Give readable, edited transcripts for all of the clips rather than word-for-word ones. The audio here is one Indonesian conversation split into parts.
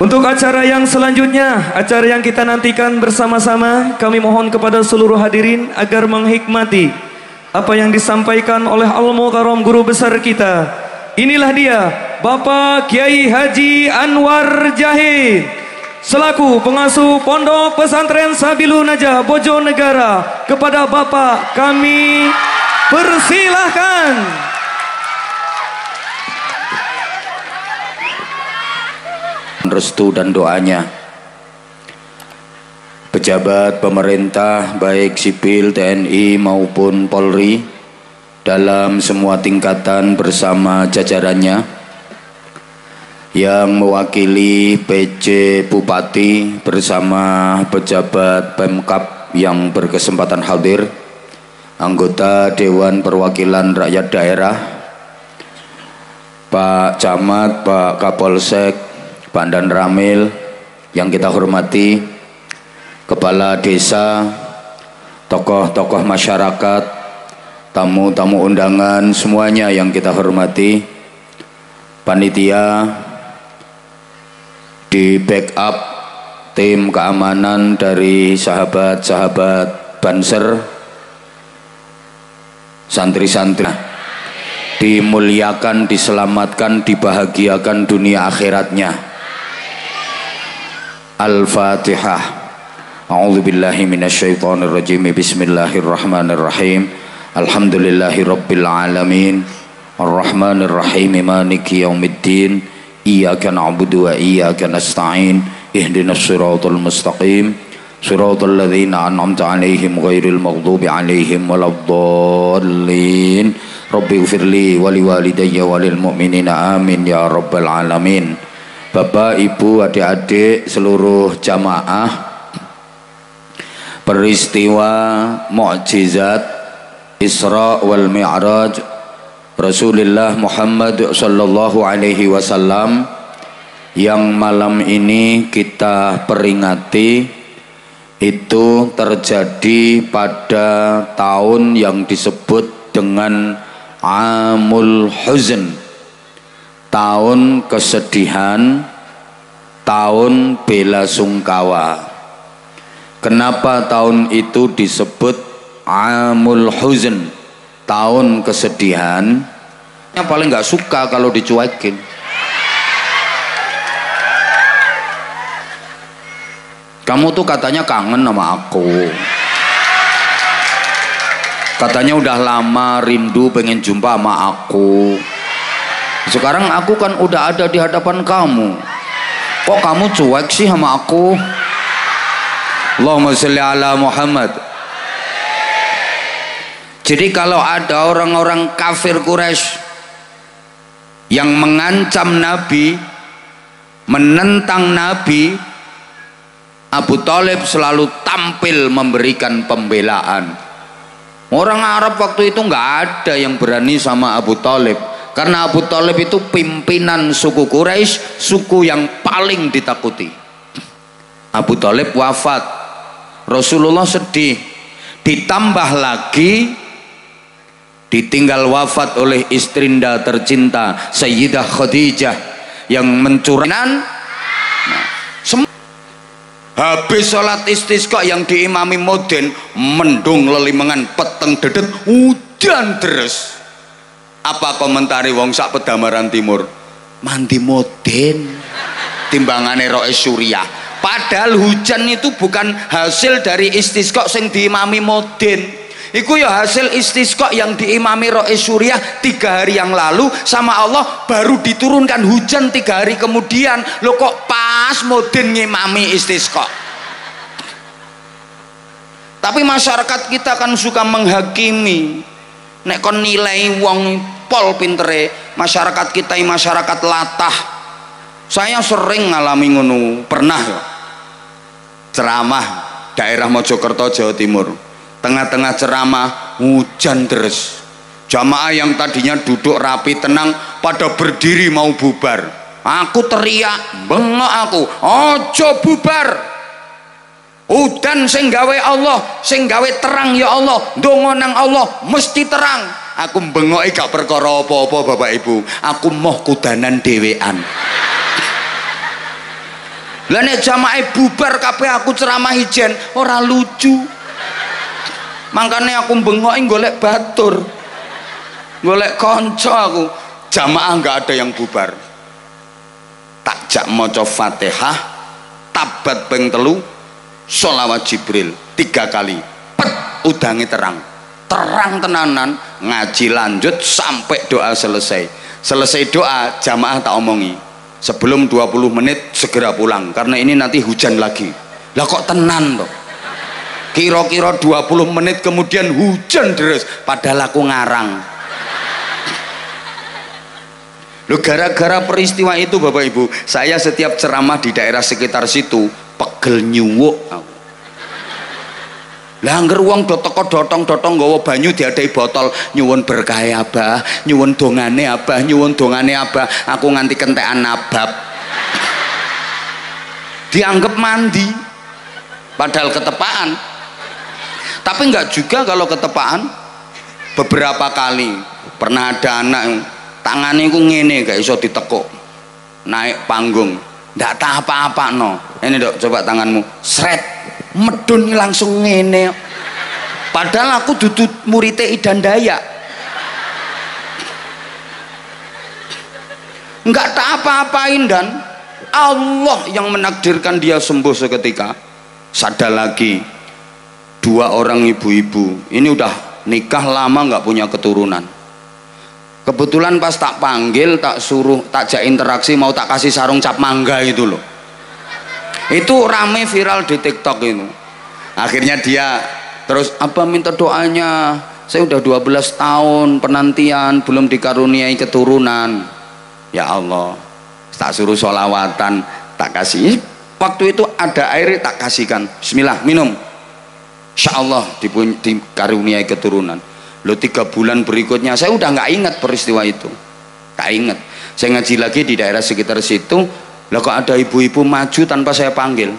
Untuk acara yang selanjutnya, acara yang kita nantikan bersama-sama, kami mohon kepada seluruh hadirin agar menghikmati apa yang disampaikan oleh Al-Mukarram guru besar kita. Inilah dia, Bapak Kiai Haji Anwar Jahid, selaku pengasuh Pondok Pesantren Sabilun Najah Bojonegara. Kepada Bapak kami persilahkan. Restu dan doanya pejabat pemerintah baik sipil, TNI maupun Polri dalam semua tingkatan bersama jajarannya, yang mewakili PJ Bupati bersama pejabat Pemkab yang berkesempatan hadir, anggota Dewan Perwakilan Rakyat Daerah, Pak Camat, Pak Kapolsek, Pak Dan Ramil yang kita hormati, kepala desa, tokoh-tokoh masyarakat, tamu-tamu undangan semuanya yang kita hormati, panitia, di backup tim keamanan dari sahabat-sahabat Banser, santri-santri, dimuliakan, diselamatkan, dibahagiakan dunia akhiratnya. Al-Fatihah. A'udzubillahi minasyaitonirrajim. Bismillahirrahmanirrahim. Alhamdulillahi rabbil alamin. Ar-Rahmanirrahim. Maliki yaumiddin. Iyyaka na'budu wa iyyaka nasta'in. Ihdinas siratal mustaqim. Siratal ladzina an'amta 'alaihim ghairil maghdubi 'alaihim waladdallin. Rabbighfirli wa liwalidayya wa lil mu'minina amin ya rabbal alamin. Bapak, Ibu, adik-adik, seluruh jamaah, peristiwa mukjizat Isra wal Mi'raj Rasulullah Muhammad sallallahu alaihi wasallam yang malam ini kita peringati itu terjadi pada tahun yang disebut dengan Amul Huzn, tahun kesedihan, tahun bela sungkawa. Kenapa tahun itu disebut Amul Huzn, tahun kesedihan? Yang paling nggak suka kalau dicuekin. Kamu tuh katanya kangen sama aku, katanya udah lama rindu pengen jumpa sama aku. Sekarang aku kan udah ada di hadapan kamu, kok kamu cuek sih sama aku? Allahumma sholli ala Muhammad. Jadi kalau ada orang-orang kafir Quraisy yang mengancam Nabi, menentang Nabi, Abu Thalib selalu tampil memberikan pembelaan. Orang Arab waktu itu nggak ada yang berani sama Abu Thalib, karena Abu Thalib itu pimpinan suku Quraisy, suku yang paling ditakuti. Abu Thalib wafat, Rasulullah sedih, ditambah lagi ditinggal wafat oleh istrinda tercinta Sayyidah Khadijah yang mencurahkan. Habis sholat istisqa yang diimami Moden, mendung lelimengan, peteng dedet, hujan deres. Apa komentari wong sak Pedamaran Timur? Mandi Moden timbangane roe Suriah. Padahal hujan itu bukan hasil dari istisqa sing diimami Moden. Iku ya hasil istisqa yang diimami roe Suriah 3 hari yang lalu, sama Allah baru diturunkan hujan 3 hari kemudian. Lo kok pas Moden ngimami istisqa? Tapi masyarakat kita kan suka menghakimi. Nek kon nilai wong pol pintere, masyarakat kita ini masyarakat latah. Saya sering ngalami ngono, pernah ya ceramah daerah Mojokerto Jawa Timur, tengah-tengah ceramah hujan deres. Jamaah yang tadinya duduk rapi tenang pada berdiri mau bubar. Aku teriak, bengok aku, ojo bubar. Udan sing gawe Allah, sing gawe terang ya Allah, ndonga nang Allah mesti terang. Aku bengoki gak perkara apa-apa Bapak Ibu, aku moh kudanan dhewean. Lah nek jamaah bubar kabeh aku ceramah ijen ora lucu. Makanya aku bengoki golek batur, golek kanca aku. Jamaah nggak ada yang bubar. Takjak maca Fatihah, tabat ping 3, sholawat Jibril 3 kali. Pet udangi terang. Terang tenanan, ngaji lanjut sampai doa selesai. Selesai doa jamaah tak omongi. Sebelum 20 menit segera pulang karena ini nanti hujan lagi. Lah kok tenan toh? Kira-kira 20 menit kemudian hujan deres padahal aku ngarang. Loh, gara-gara peristiwa itu Bapak Ibu, saya setiap ceramah di daerah sekitar situ pegel nyuwuk aku. Lah angger wong do teko dotong-dotong nggawa banyu diadai botol, nyuwun berkah Abah, nyuwun dongane Abah, nyuwun dongane Abah, aku nganti kentekan nabab. Dianggap mandi padahal ketepaan. Tapi enggak juga kalau ketepaan. Beberapa kali pernah ada anak tangannya ku ngene gak iso ditekuk. Naik panggung, ndak tak apa-apa no. Ini dok, coba tanganmu, sret, medun langsung ngene. Padahal aku duduk muridnya Idan Dayak. Enggak tak apa-apain dan Allah yang menakdirkan dia sembuh seketika. Sadar lagi, 2 orang ibu-ibu ini udah nikah lama nggak punya keturunan. Kebetulan pas tak panggil, tak suruh, tak jak interaksi, mau tak kasih sarung cap mangga itu loh. Itu rame viral di TikTok itu. Akhirnya dia terus apa minta doanya. Saya udah 12 tahun penantian belum dikaruniai keturunan. Ya Allah, tak suruh sholawatan, tak kasih. Waktu itu ada air tak kasihkan. Bismillah, minum. Insya Allah dikaruniai keturunan. Lo 3 bulan berikutnya saya udah nggak ingat peristiwa itu, nggak ingat. Saya ngaji lagi di daerah sekitar situ, lah kok ada ibu-ibu maju tanpa saya panggil,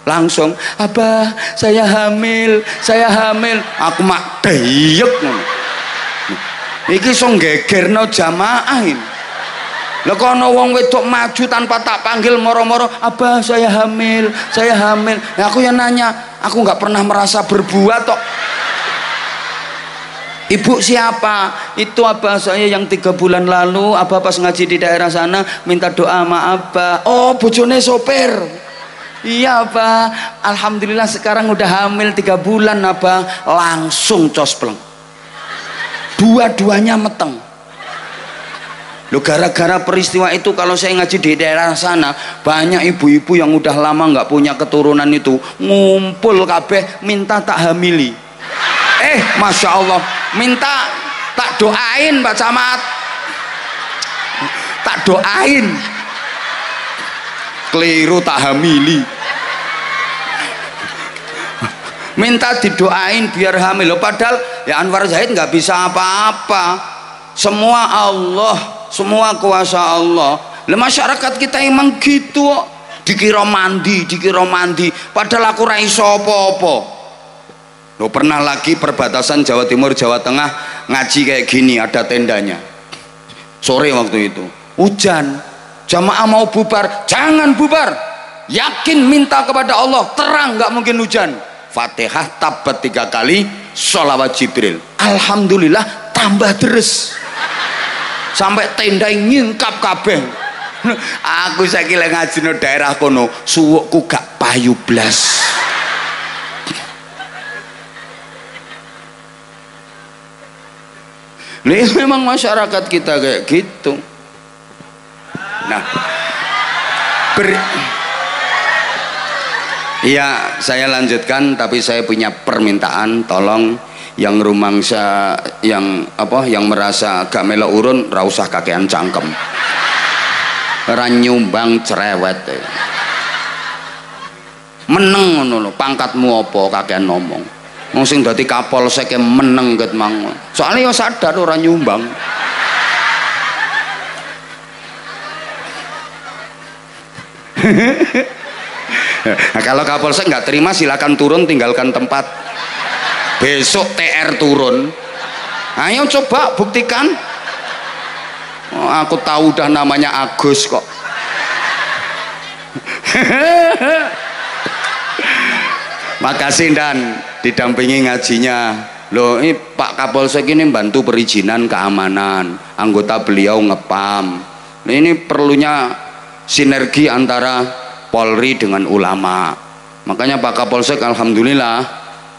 langsung Abah saya hamil, saya hamil. Aku mak deyek iki song gegerno jamaah ini. Lah kok ana wong wedok maju tanpa tak panggil moro-moro Abah saya hamil, saya hamil. Nah, aku yang nanya, aku nggak pernah merasa berbuat kok. Ibu siapa? Itu Abah saya yang 3 bulan lalu Abah pas ngaji di daerah sana minta doa sama Abah. Oh bojone sopir. Iya Abah, alhamdulillah sekarang udah hamil 3 bulan Abah. Langsung cospleng, dua-duanya meteng. Loh, gara-gara peristiwa itu kalau saya ngaji di daerah sana banyak ibu-ibu yang udah lama nggak punya keturunan itu ngumpul kabeh minta tak hamili. Masya Allah, minta tak doain Pak Camat, tak doain, keliru tak hamili, minta didoain biar hamil. Loh, padahal ya Anwar Zahid nggak bisa apa-apa, semua Allah, semua kuasa Allah. Lah masyarakat kita emang gitu, dikira mandi, padahal aku ra iso apa-apa. Loh, pernah lagi perbatasan Jawa Timur Jawa Tengah ngaji kayak gini, ada tendanya. Sore waktu itu hujan, jamaah mau bubar, jangan bubar, yakin minta kepada Allah, terang nggak mungkin hujan. Fatihah tabat 3 kali, sholawat Jibril. Alhamdulillah tambah deres sampai tenda nyingkap kabeh. Aku saiki lek ngaji no daerah kono suwukku gak payu blas. Nih memang masyarakat kita kayak gitu. Nah, iya saya lanjutkan, tapi saya punya permintaan, tolong yang rumangsa, yang merasa gak melok urun, ra usah kakean cangkem, ra nyumbang cerewet. Meneng ngono lho, pangkatmu apa kakean ngomong. Wong sing dadi kapolsek meneng ket mang. Soalnya yo sadar ora nyumbang. Nah, kalau Kapolsek nggak terima silakan turun, tinggalkan tempat. Besok TR turun. Ayo coba buktikan. Oh, aku tahu dah namanya Agus kok. Makasih Dan, didampingi ngajinya. Loh, ini Pak Kapolsek ini bantu perizinan keamanan, anggota beliau ngepam. Ini perlunya sinergi antara Polri dengan ulama. Makanya Pak Kapolsek alhamdulillah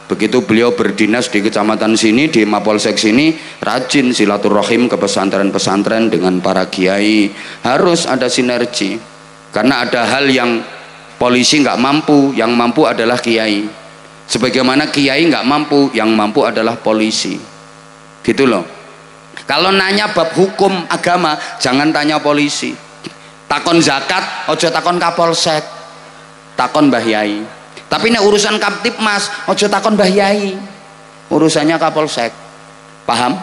begitu beliau berdinas di kecamatan sini, di Mapolsek sini, rajin silaturahim ke pesantren-pesantren dengan para kiai. Harus ada sinergi, karena ada hal yang polisi nggak mampu, yang mampu adalah kiai. Sebagaimana kiai nggak mampu, yang mampu adalah polisi. Gitu loh. Kalau nanya bab hukum agama, jangan tanya polisi. Takon zakat, ojo takon Kapolsek, takon Mbah Yai. Tapi ini urusan Kamtibmas, ojo takon Mbah Yai, urusannya Kapolsek. Paham?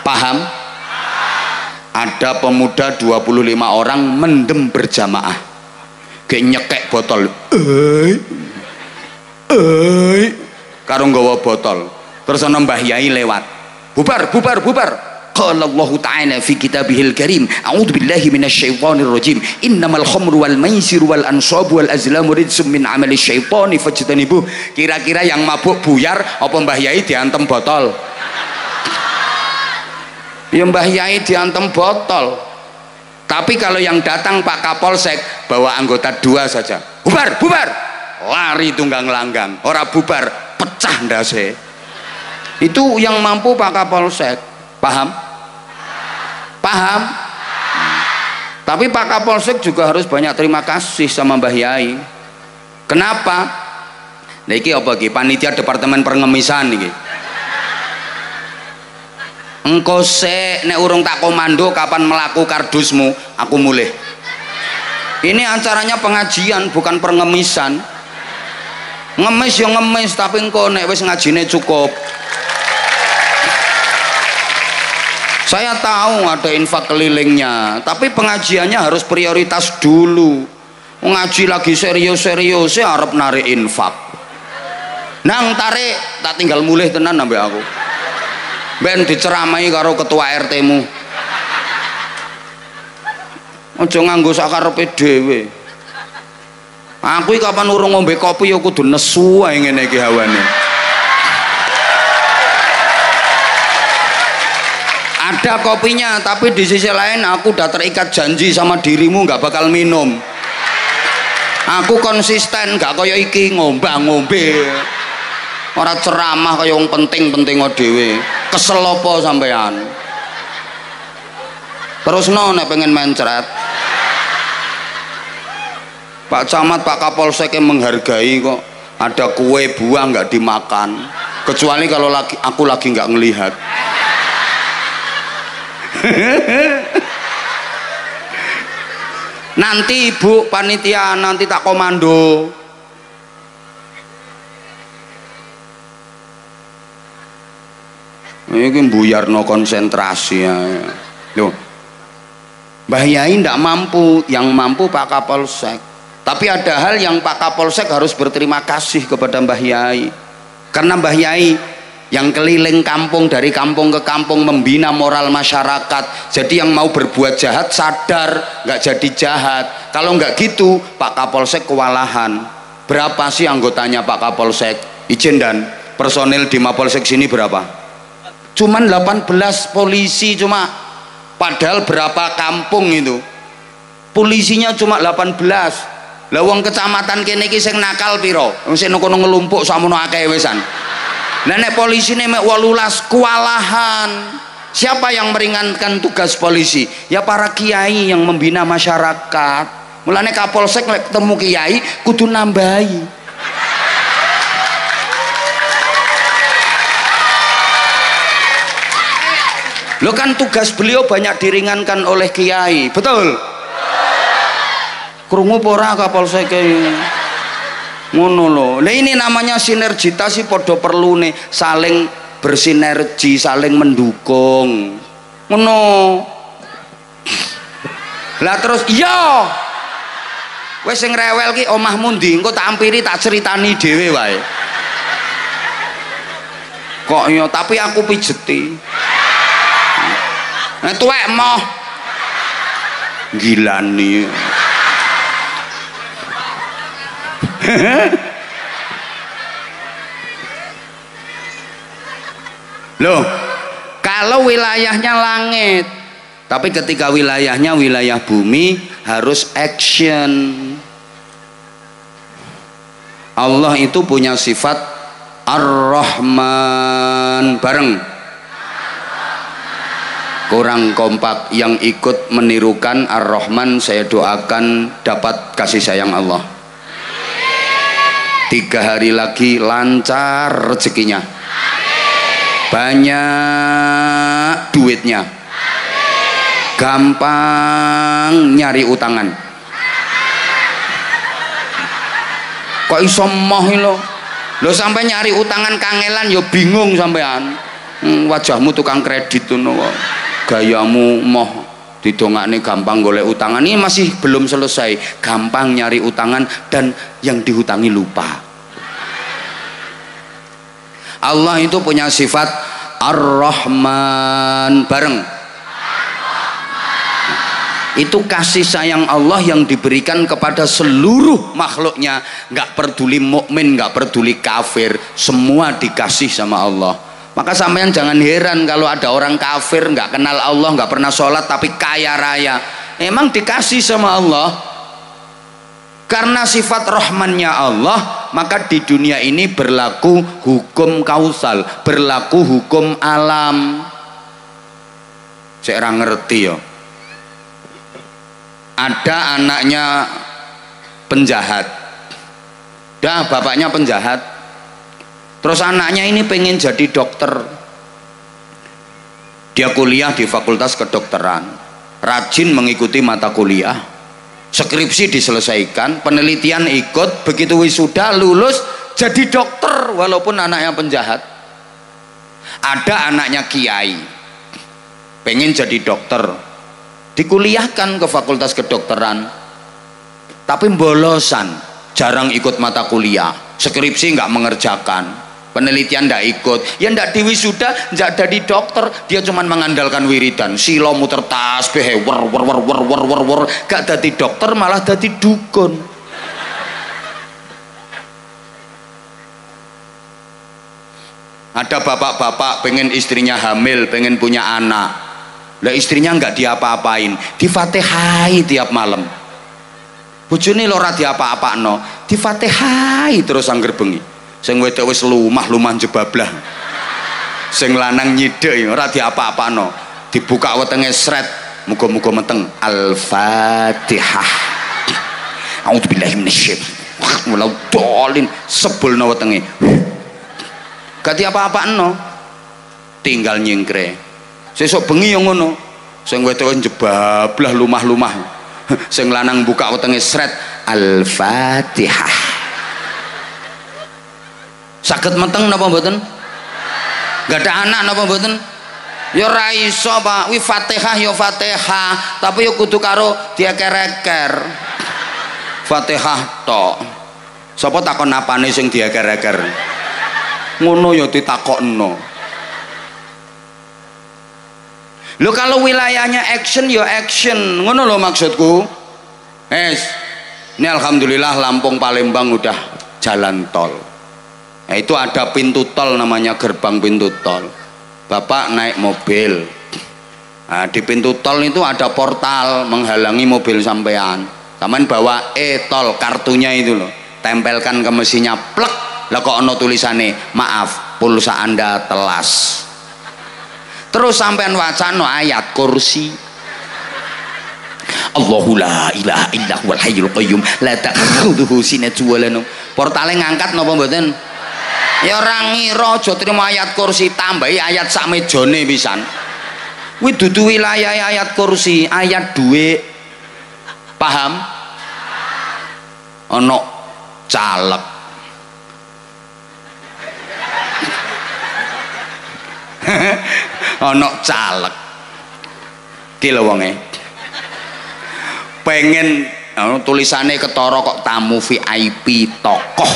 Paham? Ada pemuda 25 orang mendem berjamaah, kayak nyekek botol, karo nggawa botol. Terus ana Mbah Yai lewat, bubar bubar bubar. Qala Allah Ta'ala fi kitabihil karim, a'udzu billahi minasyaitonir rajim, innamal khamru wal maisiru wal ansabu wal azlamu rijsum min amali syaitani fajtanibuh. Kira-kira yang mabuk buyar apa Mbah Yai diantem botol? Ya Mbah Yai diantem botol. Tapi kalau yang datang Pak Kapolsek bawa anggota 2 saja, bubar bubar, lari tunggang langgang, ora bubar pecah ndase. Itu yang mampu Pak Kapolsek. Paham? Paham? Tapi Pak Kapolsek juga harus banyak terima kasih sama Mbah Yai. Kenapa? Nah iki apa iki? Panitia Departemen Pengemisan iki. Engko sik nek urung tak komando kapan melaku kardusmu, aku mulih. Ini acaranya pengajian bukan pengemisan. Ngemis ya ngemis, tapi engko nek wis ngajine cukup. Saya tahu ada infak kelilingnya, tapi pengajiannya harus prioritas dulu. Ngaji lagi serius-serius, saya harap narik infak. Nang tarik, tak tinggal mulih tenan sampai aku. Ben diceramai karo ketua RT-mu. Aja nganggo sakarepe dhewe. Aku iki kapan urung ngombe kopi ya kudu nesu ae ngene iki hawane. Ada kopinya, tapi di sisi lain aku udah terikat janji sama dirimu nggak bakal minum. Aku konsisten, nggak kaya iki ngombe. Orang ceramah kaya wong penting-penting dhewe. Kesel apa sampean? Terus nek pengen mencret. Pak Camat, Pak Kapolsek yang menghargai kok. Ada kue buah nggak dimakan, kecuali kalau aku lagi nggak ngelihat. Nanti ibu panitia, nanti tak komando. Ini buyarno konsentrasi ya. Loh, Mbah Yai tidak mampu, yang mampu Pak Kapolsek. Tapi ada hal yang Pak Kapolsek harus berterima kasih kepada Mbah Yai, karena Mbah Yai yang keliling kampung, dari kampung ke kampung, membina moral masyarakat. Jadi yang mau berbuat jahat sadar nggak jadi jahat. Kalau nggak gitu Pak Kapolsek kewalahan. Berapa sih anggotanya Pak Kapolsek? Izin Dan, personil di Mapolsek sini berapa? Cuman 18 polisi cuma. Padahal berapa kampung itu? Polisinya cuma 18. Lah wong kecamatan kene iki sing nakal piro? Sing kono ngelumpuk samono akeh wisan. Nenek polisi nek 18 kewalahan. Siapa yang meringankan tugas polisi? Ya para kiai yang membina masyarakat. Mulane Kapolsek lek ketemu kiai kudu nambahi. Lo kan tugas beliau banyak diringankan oleh kiai, betul? Krungu ora Kapolsek ngono lho. Nah ini namanya sinergitas sih, podo perlu nih saling bersinergi, saling mendukung. Ngono. Lah terus iya. Wes sing rewel ki omahmu ndi? Engko tak ampiri tak ceritani dhewe wae. Kok yo tapi aku pijeti. Nek tuwek moh gilani. Loh, kalau wilayahnya langit, tapi ketika wilayahnya wilayah bumi harus action. Allah itu punya sifat Ar-Rahman. Bareng. Kurang kompak. Yang ikut menirukan Ar-Rahman saya doakan dapat kasih sayang Allah. 3 hari lagi lancar rezekinya. Banyak duitnya. Gampang nyari utangan. Kok iso moh lo sampai nyari utangan kangelan yo bingung sampean. Wajahmu tukang kredit ngono kok. Gayamu moh didongakne gampang golek utangan. Ini masih belum selesai. Gampang nyari utangan dan yang dihutangi lupa. Allah itu punya sifat Ar-Rahman. Bareng. Itu kasih sayang Allah yang diberikan kepada seluruh makhluknya, nggak peduli mukmin, nggak peduli kafir, semua dikasih sama Allah. Maka sampean jangan heran kalau ada orang kafir nggak kenal Allah, nggak pernah sholat tapi kaya raya, emang dikasih sama Allah. Karena sifat rahmannya Allah, maka di dunia ini berlaku hukum kausal, berlaku hukum alam. Saya ora ngerti ya. Ada anaknya penjahat, dah bapaknya penjahat, terus anaknya ini pengen jadi dokter. Dia kuliah di fakultas kedokteran, rajin mengikuti mata kuliah, skripsi diselesaikan, penelitian ikut, begitu wisuda lulus jadi dokter walaupun anaknya penjahat. Ada anaknya kiai, pengen jadi dokter, dikuliahkan ke fakultas kedokteran tapi bolosan, jarang ikut mata kuliah, skripsi nggak mengerjakan, penelitian nggak ikut, ya nggak diwisuda, nggak jadi dokter, dia cuman mengandalkan wiridan, silo muter tasbih, wer, gak jadi dokter malah jadi dukun. Ada bapak-bapak pengen istrinya hamil, pengen punya anak, lah istrinya nggak diapa-apain, difatihai tiap malam. Bojone lora diapa-apakno, difatihai terus angger bengi. Sing wedok wis lumah-lumah jebablah. Sing lanang nyidek ora diapa-apakno, dibuka wetenge sret, muga-muga meteng. Al-Fatihah. A'udzubillahi minasyaitonir rajim. Sebulno wetenge. Gak diapa-apakno. Tinggal nyingkre. Sesuk bengi yang ngono, sing wedok jebablah lumah-lumah, sing lanang buka wetenge sret Al-Fatihah. Saged meteng napa mboten? Gak ada anak napa mboten? Ya ora iso Pak, wi Fatihah ya Fatihah, tapi ya kudu karo dieker-eker. Fatihah tok. Sapa takon apane sing dieker-eker? Ngono ya ditakokno. Lo kalau wilayahnya action ya action, ngono lo maksudku. Ini alhamdulillah Lampung Palembang udah jalan tol. Nah, itu ada pintu tol namanya gerbang pintu tol. Bapak naik mobil. Nah, di pintu tol itu ada portal menghalangi mobil sampean. Taman bawa e-tol kartunya itu loh, tempelkan ke mesinnya, plek. Lah kok ono tulisannya, maaf pulsa Anda telas. Terus sampean wacana ayat kursi. Allahu la ilaha illa huwal hayyul qayyum la ta'khudhuhu sinatun wa la nawm. Portale ngangkat napa mboten? Ya ora ngira aja trimo ayat kursi, tambahi ayat sak mejane pisan. Kuwi dudu wilayah ayat kursi, ayat dhuwit. Paham? Ana caleg. Ana caleg ki lho wonge pengen tulisannya ketara kok tamu VIP tokoh.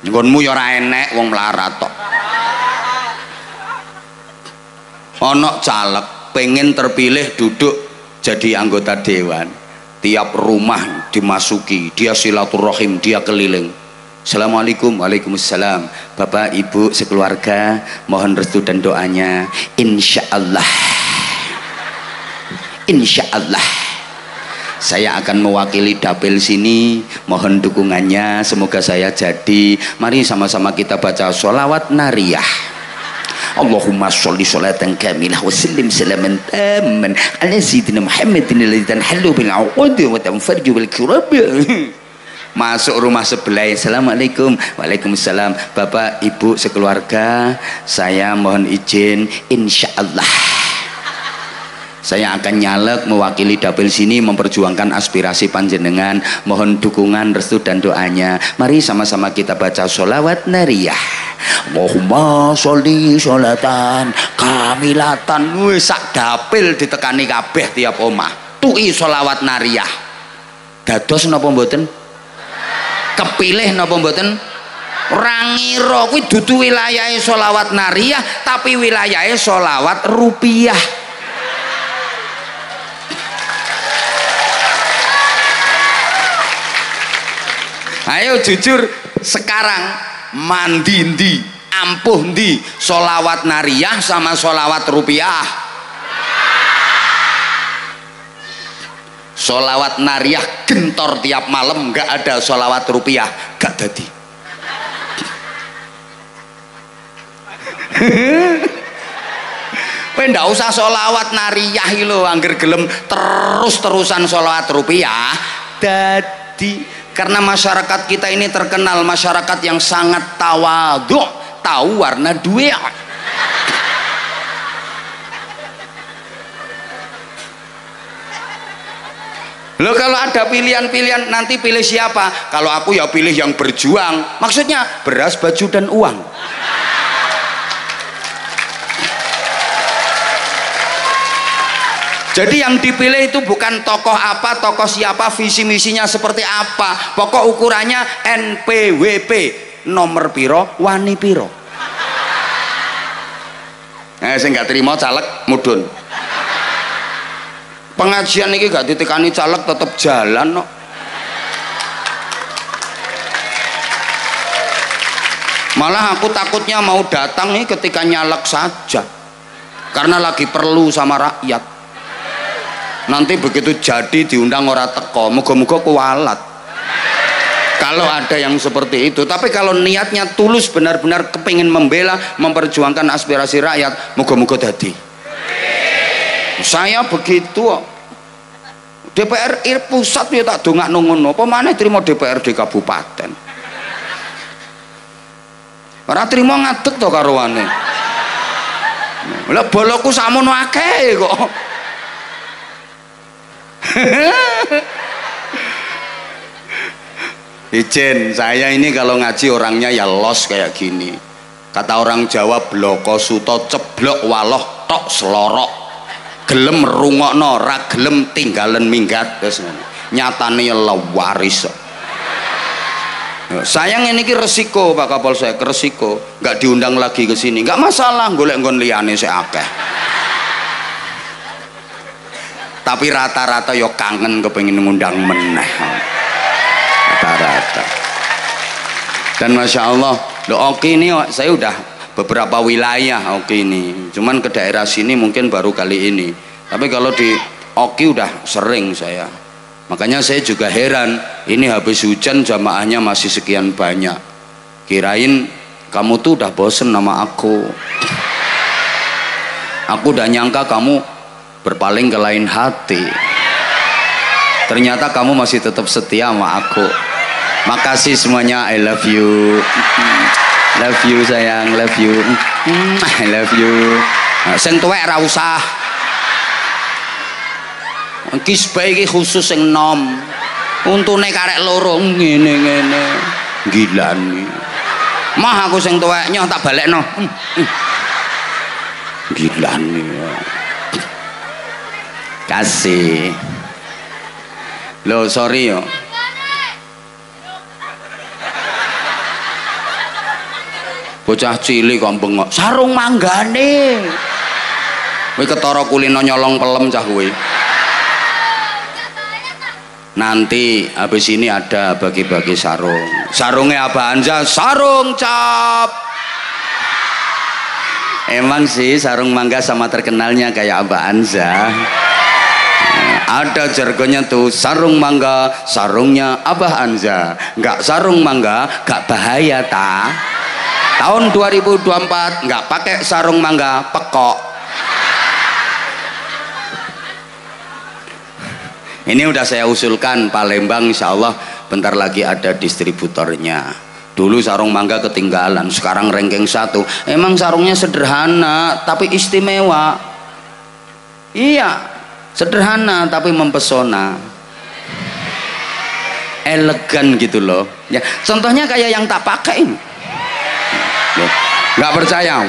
Nggonmu ya ora enek wong melarat tok. Ana caleg pengen terpilih duduk jadi anggota dewan. Tiap rumah dimasuki, dia silaturahim, dia keliling. Assalamualaikum, waalaikumsalam. Bapak ibu sekeluarga mohon restu dan doanya. Insyaallah, insyaallah saya akan mewakili dapil sini, mohon dukungannya, semoga saya jadi. Mari sama-sama kita baca sholawat nariyah. Allahumma sholli sholatan kamilah wa sallim salaman tamman ala sayyidina Muhammadin alladzi tanhallu bil 'uqud wa tanfarju bil kurab. Masuk rumah sebelah. Assalamualaikum, waalaikumsalam. Bapak ibu sekeluarga, saya mohon izin, insyaallah saya akan nyalek mewakili dapil sini memperjuangkan aspirasi panjenengan, mohon dukungan restu dan doanya. Mari sama-sama kita baca sholawat nariyah. Allahumma sholli sholatan kamilatan. Wis sak dapil ditekani kabeh tiap omah tuki sholawat nariyah. Dados napa mboten? Kepilih napa mboten? Ora ngira kuwi dudu wilayahe sholawat nariyah, tapi wilayahe sholawat rupiah. Ayo jujur sekarang mandi ndi, ampuh ndi, sholawat nariyah sama sholawat rupiah. Sholawat nariyah gentor tiap malam, nggak ada sholawat rupiah gak dadi. Kowe ndak usah sholawat nariyah lho, angger gelem terus-terusan sholawat rupiah dadi. Karena masyarakat kita ini terkenal masyarakat yang sangat tawadhu, tahu warna duit. Loh, kalau ada pilihan-pilihan nanti pilih siapa? Kalau aku ya pilih yang berjuang. Maksudnya beras, baju dan uang. Jadi yang dipilih itu bukan tokoh apa, tokoh siapa, visi misinya seperti apa. Pokok ukurannya NPWP, nomor piro, wani piro. Saya nggak terima caleg mudun. Pengajian ini gak ditekani caleg tetap jalan no. Malah aku takutnya mau datang nih ketika nyalek saja, karena lagi perlu sama rakyat. Nanti begitu jadi diundang orang teko, moga-moga kualat. Kalau ada yang seperti itu, tapi kalau niatnya tulus benar-benar kepingin membela, memperjuangkan aspirasi rakyat, moga-moga jadi. Saya begitu. DPR pusat ya tak dongakno ngono, apa maneh trimo DPRD kabupaten. Ora trimo ngadeg to karowane. Lah boloku samono akeh kok. Izin, saya ini kalau ngaji orangnya ya los kayak gini. Kata orang Jawa, bloko suto ceblok waloh tok selorok. Gelem rungokno, ra gelem tinggalen minggat. Terus nyatane lewaris. Sayang ini resiko Pak Kapolsek, resiko. Nggak diundang lagi ke sini, nggak masalah, golek nggon liyane sik akeh. Tapi rata-rata yo kangen kepengin ngundang meneh, rata-rata. Dan masya Allah, lo oke ini saya udah beberapa wilayah oke ini, cuman ke daerah sini mungkin baru kali ini. Tapi kalau di oke udah sering saya. Makanya saya juga heran, ini habis hujan jamaahnya masih sekian banyak. Kirain kamu tuh udah bosen sama aku. Aku udah nyangka kamu berpaling ke lain hati, ternyata kamu masih tetap setia sama aku. Makasih semuanya, I love you, love you sayang, love you, I love you. Sing tuwek ra usah, kis bae khusus sing nom, untune karek loro ngene-ngene, gila nih. Mah aku sing tuwek nyoh tak balekno, gila nih. Kasih. Loh sorry yo. Bocah cilik kok bengok. Sarung manggane. Kowe ketara kulino nyolong pelem cah kowe. Nanti habis ini ada bagi-bagi sarung. Sarungnya apa Anja? Sarung cap. Emang sih sarung mangga sama terkenalnya kayak Abah Anza. Ada jargonnya tuh, sarung mangga, sarungnya Abah Anza. Enggak sarung mangga, enggak bahaya ta. Tahun 2024 enggak pakai sarung mangga, pekok. Ini udah saya usulkan Palembang, insya Allah bentar lagi ada distributornya. Dulu sarung mangga ketinggalan, sekarang ranking 1. Emang sarungnya sederhana tapi istimewa. Iya, sederhana tapi mempesona, elegan gitu loh ya. Contohnya kayak yang tak pakai ini. Nggak percaya?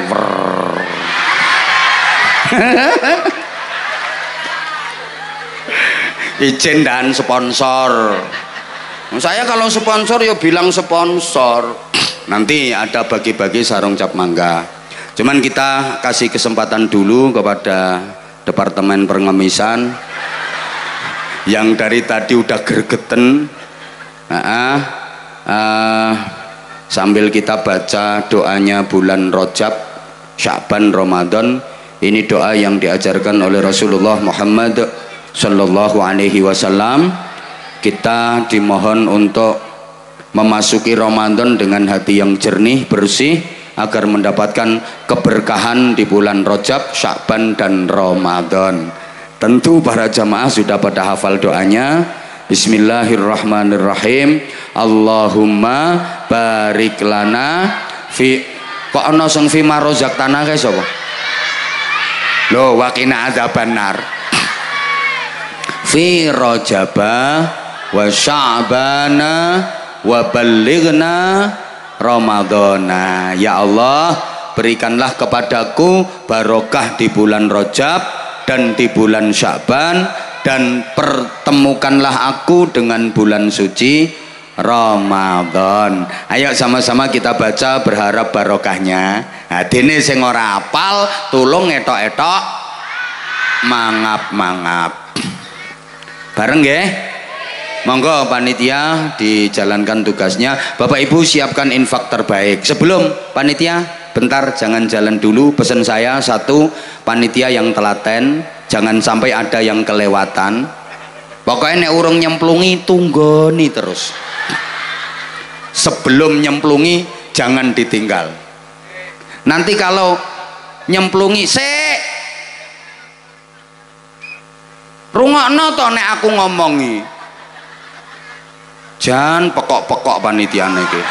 Izin dan sponsor. Saya kalau sponsor ya bilang sponsor. Nanti ada bagi-bagi sarung cap mangga. Cuman kita kasih kesempatan dulu kepada Departemen Pengemisan yang dari tadi udah gergeten. Sambil kita baca doanya bulan Rajab, Sya'ban, Ramadan. Ini doa yang diajarkan oleh Rasulullah Muhammad Sallallahu Alaihi Wasallam. Kita dimohon untuk memasuki Ramadan dengan hati yang jernih, bersih, agar mendapatkan keberkahan di bulan Rajab, Sya'ban, dan Ramadan. Tentu para jamaah sudah pada hafal doanya. Bismillahirrahmanirrahim. Allahumma barik lana fi, kok ana sing fi marozaqtana kae sapa? Lho, waqina adzabannar. Fi Rajaba wa Sya'bana wa ballighna Ramadana. Ya Allah, berikanlah kepadaku barokah di bulan Rajab dan di bulan Sya'ban, dan pertemukanlah aku dengan bulan suci Ramadan. Ayo sama-sama kita baca berharap barokahnya. Hadine sing ora apal tulung etok-etok mangap-mangap. Bareng nggih? Monggo panitia dijalankan tugasnya. Bapak Ibu siapkan infak terbaik. Sebelum panitia, bentar jangan jalan dulu. Pesan saya satu, panitia yang telaten, jangan sampai ada yang kelewatan. Pokoknya nek urung nyemplungi tunggoni terus. Sebelum nyemplungi jangan ditinggal. Nanti kalau nyemplungi sik rungokno to nek aku ngomongi. Jangan pekok-pekok panitiane iki.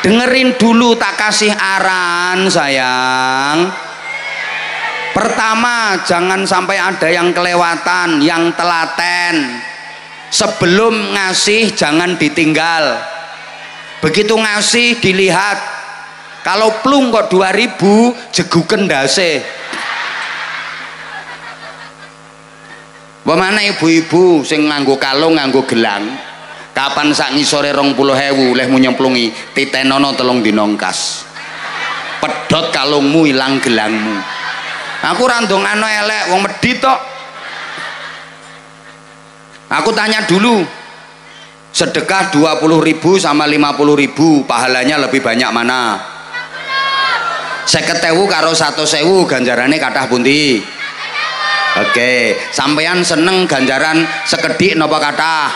Dengerin dulu, tak kasih arahan sayang. Pertama, jangan sampai ada yang kelewatan, yang telaten. Sebelum ngasih jangan ditinggal. Begitu ngasih dilihat. Kalau plung kok 2000, jeguken ndase. Bagaimana ibu-ibu sing nganggo kalung, nganggo gelang, kapan sak ngisore 20.000 lehmu nyemplungi, titenono telung dinongkas. Pedot kalungmu, ilang gelangmu. Aku randongano elek, wong medhit tok. Aku tanya dulu, sedekah 20.000 sama 50.000 pahalanya lebih banyak mana? 50.000 karo 100.000 ganjarane kathah pundi? Oke, sampeyan seneng ganjaran sekedhik napa kathah?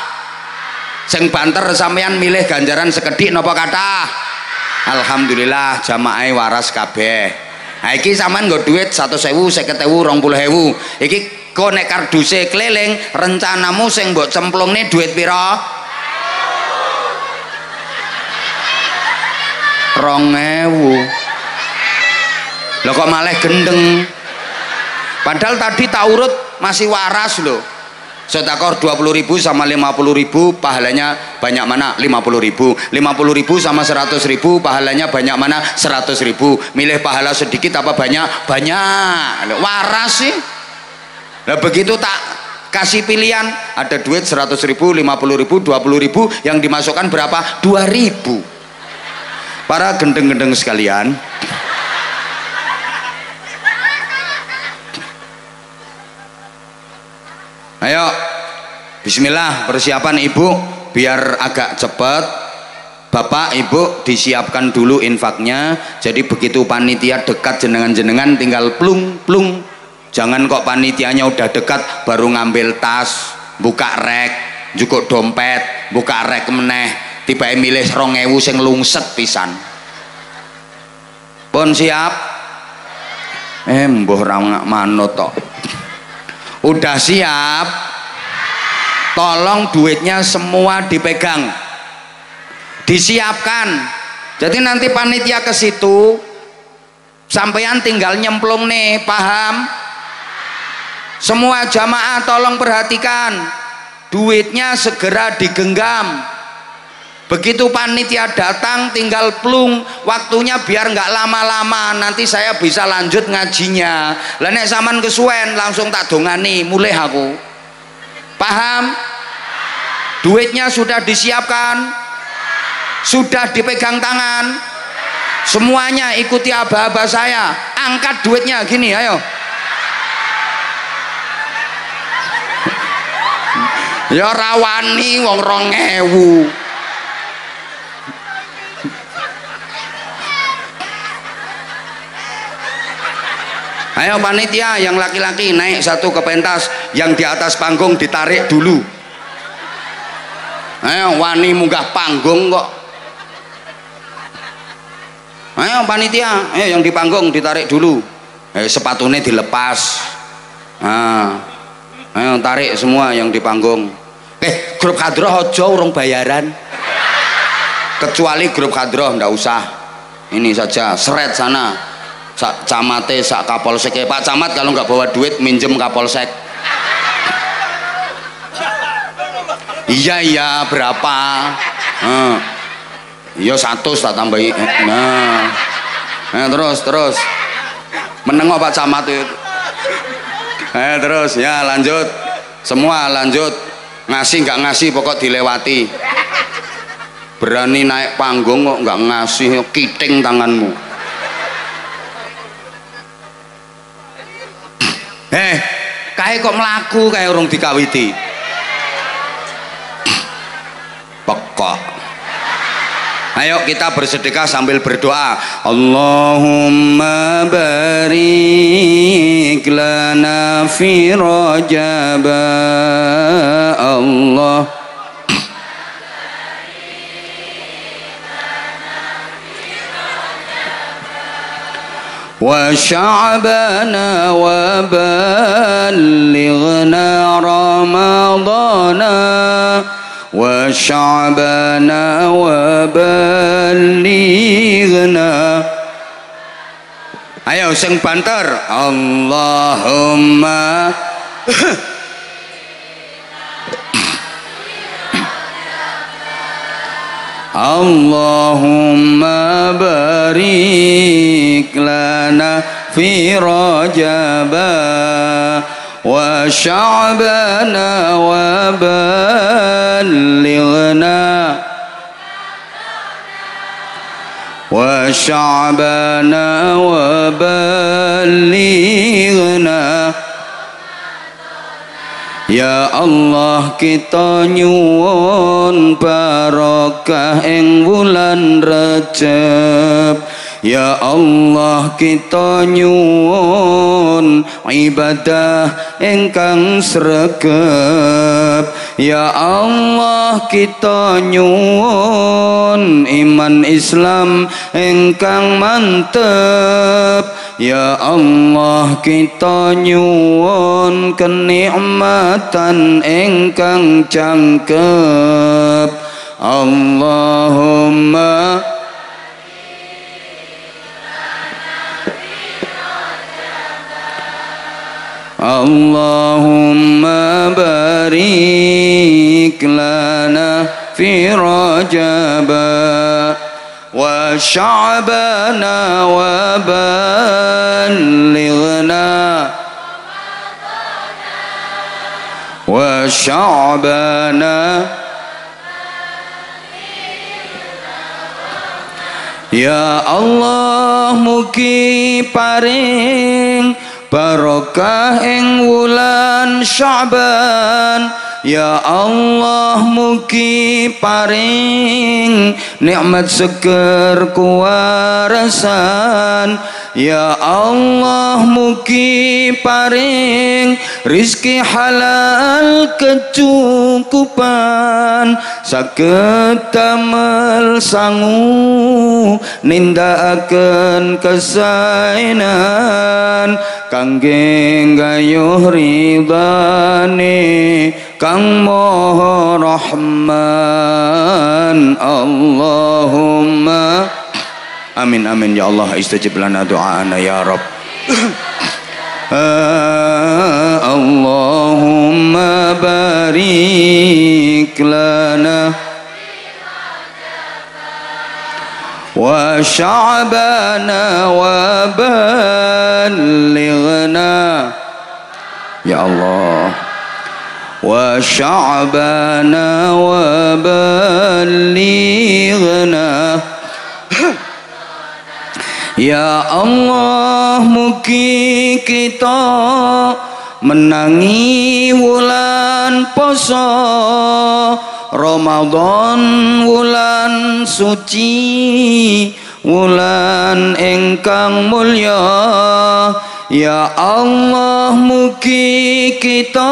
Sing banter sampeyan milih ganjaran sekedhik napa kathah? Alhamdulillah jamaah waras kabeh. Nah, iki sampean nggo duit 100.000, 50.000, 20.000. Iki kok nek karduse keliling, rencanamu sing mbok cemplungne duit pira? 2.000. Lho kok malah gendeng. Padahal tadi tak urut masih waras loh. Sedekah 20.000 sama 50.000 pahalanya banyak mana? 50.000. 50.000 sama 100.000 pahalanya banyak mana? 100.000. Milih pahala sedikit apa banyak? Banyak. Waras sih. Nah begitu tak kasih pilihan, ada duit 100.000, 50.000, 20.000, yang dimasukkan berapa? 2.000. Para gendeng-gendeng sekalian, ayo bismillah, persiapan ibu biar agak cepat. Bapak ibu disiapkan dulu infaknya, jadi begitu panitia dekat jenengan-jenengan tinggal plung plung. Jangan kok panitianya udah dekat baru ngambil tas, buka rek, cukup dompet, buka rek meneh, tiba milih 2.000 sing lungset pisan. Pun siap? Mbuh ra manut tok. Udah siap? Tolong duitnya semua dipegang, disiapkan. Jadi nanti panitia ke situ, sampean tinggal nyemplung nih, paham? Semua jamaah tolong perhatikan, duitnya segera digenggam. Begitu panitia datang tinggal plung, waktunya biar nggak lama-lama, nanti saya bisa lanjut ngajinya. Lah nek sampean kesuwen langsung tak dongani mulai aku. Paham? Duitnya sudah disiapkan, sudah dipegang tangan, semuanya ikuti aba-aba saya. Angkat duitnya gini, ayo. Ya rawani wong 2.000. Ayo panitia yang laki-laki naik satu ke pentas, yang di atas panggung ditarik dulu. Ayo wani munggah panggung kok. Ayo panitia, ayo yang di panggung ditarik dulu. Sepatunya dilepas. Nah, ayo tarik semua yang di panggung. Grup hadroh aja urung bayaran. Kecuali grup hadroh ndak usah. Ini saja, seret sana. Sak camate, sak kapolsek. Pak Camat kalau nggak bawa duit minjem kapolsek. Iya berapa? Iya 100 tak tambahi. Nah terus menengok Pak Camat itu. Terus ya lanjut, semua lanjut. Ngasih nggak ngasih pokok dilewati. Berani naik panggung kok nggak ngasih, kiting tanganmu. Kayak kok melaku kayak orang dikawiti. Pekok. Ayo kita bersedekah sambil berdoa. Allahumma barik lana fi Rajab. Allah wa sya'bana wa ballighna ramadana wa sya'bana wa ballighna. Ayo sing banter. Allahumma Allahumma barik lana fi Rajab wa sya'bana wa ballighna wa sya'bana wa ballighna. Ya Allah kita nyuwun barokah ing wulan Rajab. Ya Allah kita nyuwun ibadah ingkang sregep. Ya Allah kita nyuwun iman Islam ingkang mantep. Ya Allah kita nyuwun kenikmatan ingkang jangkep. Allahumma Allahumma barik lana fi Rajab wa sya'bana wa ballighna sya'bana ya Allah mugi paring barokah ing wulan Sya'ban ya Allah mugi paring nikmat seger kuwarasan ya Allah mugi paring rizki halal kecukupan saged damel sangu nindakaken kesaenan kangge gayuh ridane Kang Maha Rahman Allahumma amin amin ya Allah istajib lana doa'ana ya Rabb Allahumma barik lana wa sya'bana wa ballighna ya Allah wa sya'bana wa ballighna ya Allah mugi kita menangi wulan poso Ramadan wulan suci wulan ingkang mulya ya Allah mugi kita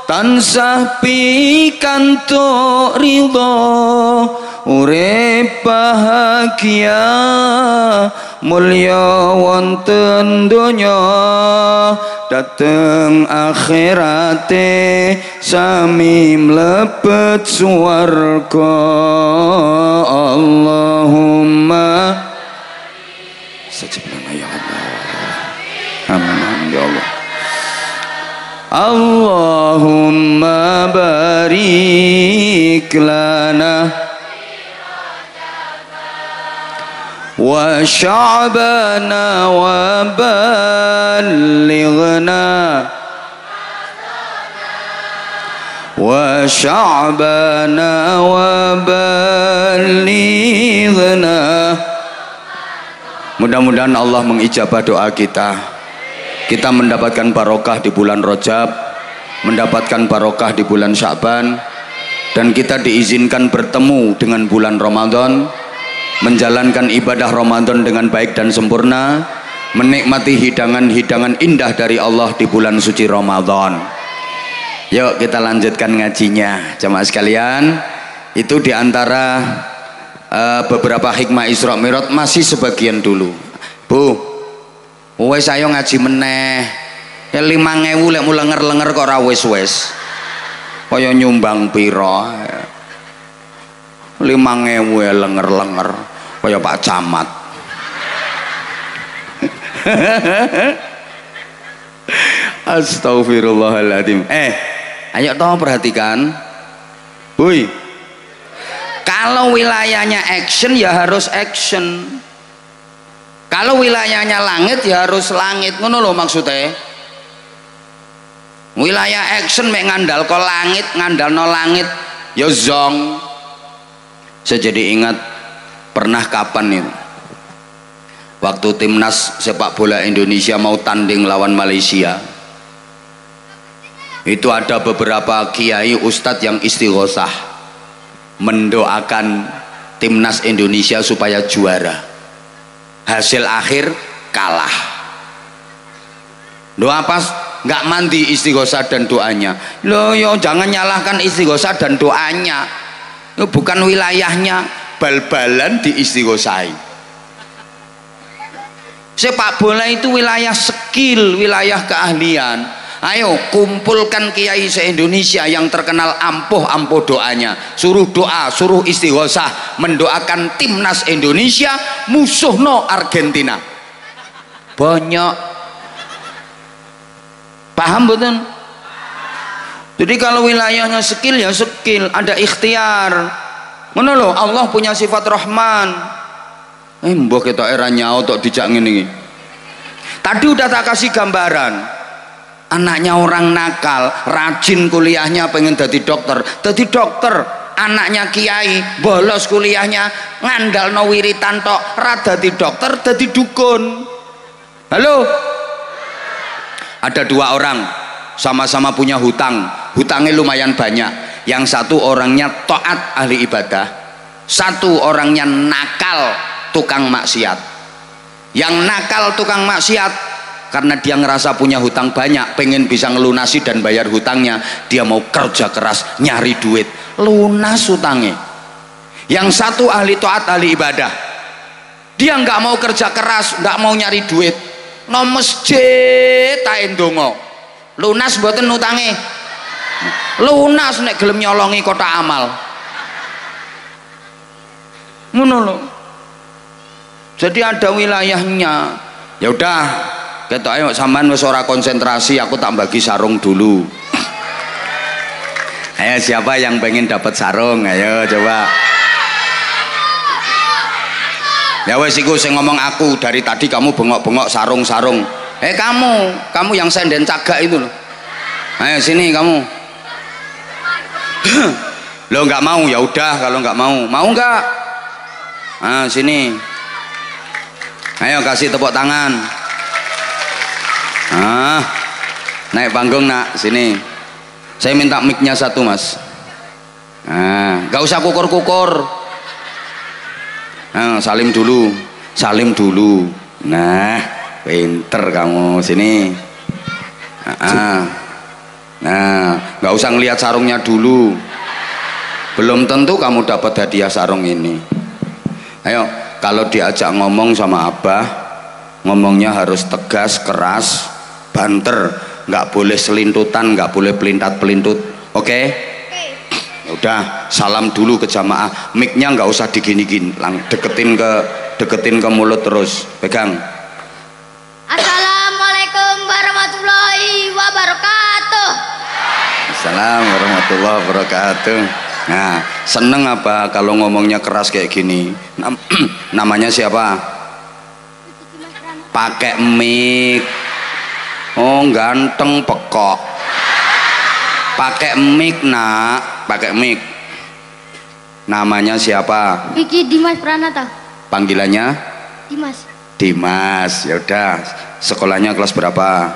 tansah pikantuk ridho urip bahagia mulya wonten donya dateng akhirate sami mlebet swarga Allahumma sajibna ya Allah amin ya Allah Allahumma barik lana wa sya'bana wa ballighna wa sya'bana wa ballighna mudah-mudahan Allah mengijabah doa kita. Kita mendapatkan barokah di bulan Rajab, mendapatkan barokah di bulan Sya'ban, dan kita diizinkan bertemu dengan bulan Ramadan, menjalankan ibadah Ramadan dengan baik dan sempurna, menikmati hidangan-hidangan indah dari Allah di bulan suci Ramadan. Yuk kita lanjutkan ngajinya jamaah sekalian. Itu diantara beberapa hikmah Isra Mi'raj, masih sebagian dulu. Bu, wes ayo ngaji meneh. Ya 5.000 lek mu lenger-lenger kok ora wis-wis. Kaya nyumbang pira. 5.000 ya lenger-lenger kaya Pak Camat. Astagfirullahaladzim. Ayo toh perhatikan. Wuih. Kalau wilayahnya action ya harus action. Kalau wilayahnya langit ya harus langit, ngono lho maksudnya. Wilayah action mek ngandal ko langit, ngandal no langit, ya zong. Saya jadi ingat pernah kapan itu, waktu timnas sepak bola Indonesia mau tanding lawan Malaysia, itu ada beberapa kiai ustadz yang istighosah mendoakan timnas Indonesia supaya juara. Hasil akhir kalah. Doa pas nggak mandi istighosah dan doanya. Loh yo jangan nyalahkan istighosah dan doanya. Itu bukan wilayahnya, bal-balan diistighosahi. Sepak bola itu wilayah skill, wilayah keahlian. Ayo kumpulkan kiai se-Indonesia yang terkenal ampuh doanya, suruh doa, suruh istighosah mendoakan timnas Indonesia musuhno Argentina. Banyak. Paham betul? Jadi kalau wilayahnya skill ya skill, ada ikhtiar. Ngono lho, Allah punya sifat Rahman. Mbok ketok era nyau tok dijak ngene iki. Tadi udah tak kasih gambaran. Anaknya orang nakal, rajin kuliahnya, pengen jadi dokter. Jadi dokter, anaknya kiai, bolos kuliahnya, ngandal no wiritan tok, ra dadi dokter, dadi dukun. Halo? Ada dua orang, sama-sama punya hutang. Hutangnya lumayan banyak. Yang satu orangnya taat ahli ibadah, satu orangnya nakal tukang maksiat. Yang nakal tukang maksiat karena dia ngerasa punya hutang banyak, pengen bisa ngelunasi dan bayar hutangnya, dia mau kerja keras nyari duit, lunas hutangnya. Yang satu ahli taat ahli ibadah, dia nggak mau kerja keras, nggak mau nyari duit, no masjid tain dongo, lunas mboten hutangnya, lunas nek gelem nyolongi kotak amal. Ngono lho. Jadi ada wilayahnya. Ya udah, ketok ayo sampean wis ora konsentrasi, aku tak bagi sarung dulu. Ayo siapa yang pengen dapat sarung? Ayo coba. Ya wes iku sing ngomong aku, dari tadi kamu bengok-bengok sarung-sarung. Kamu yang senden cagak itu loh. Ayo sini kamu. Lo nggak mau, ya udah kalau nggak mau. Mau nggak? Ah sini. Ayo kasih tepuk tangan. Naik panggung nak, sini. Saya minta mic-nya satu mas. Gak usah kukur-kukur. Salim dulu, salim dulu. Nah, pinter kamu, sini. Nah, gak usah ngelihat sarungnya dulu. Belum tentu kamu dapat hadiah sarung ini. Ayo, kalau diajak ngomong sama abah, ngomongnya harus tegas, keras, banter, nggak boleh selintutan, nggak boleh pelintat-pelintut. Oke? Ya udah, salam dulu ke jamaah. Mic-nya nggak usah digini-gini, deketin ke mulut terus. Pegang. Assalamualaikum warahmatullahi wabarakatuh. Assalamualaikum warahmatullahi wabarakatuh. Nah, seneng apa kalau ngomongnya keras kayak gini? Namanya siapa? Pakai mic. Oh, ganteng pekok. Pakai mic nak, pakai mic. Namanya siapa? Vicky Dimas Pranata. Panggilannya? Dimas. Dimas. Ya udah. Sekolahnya kelas berapa?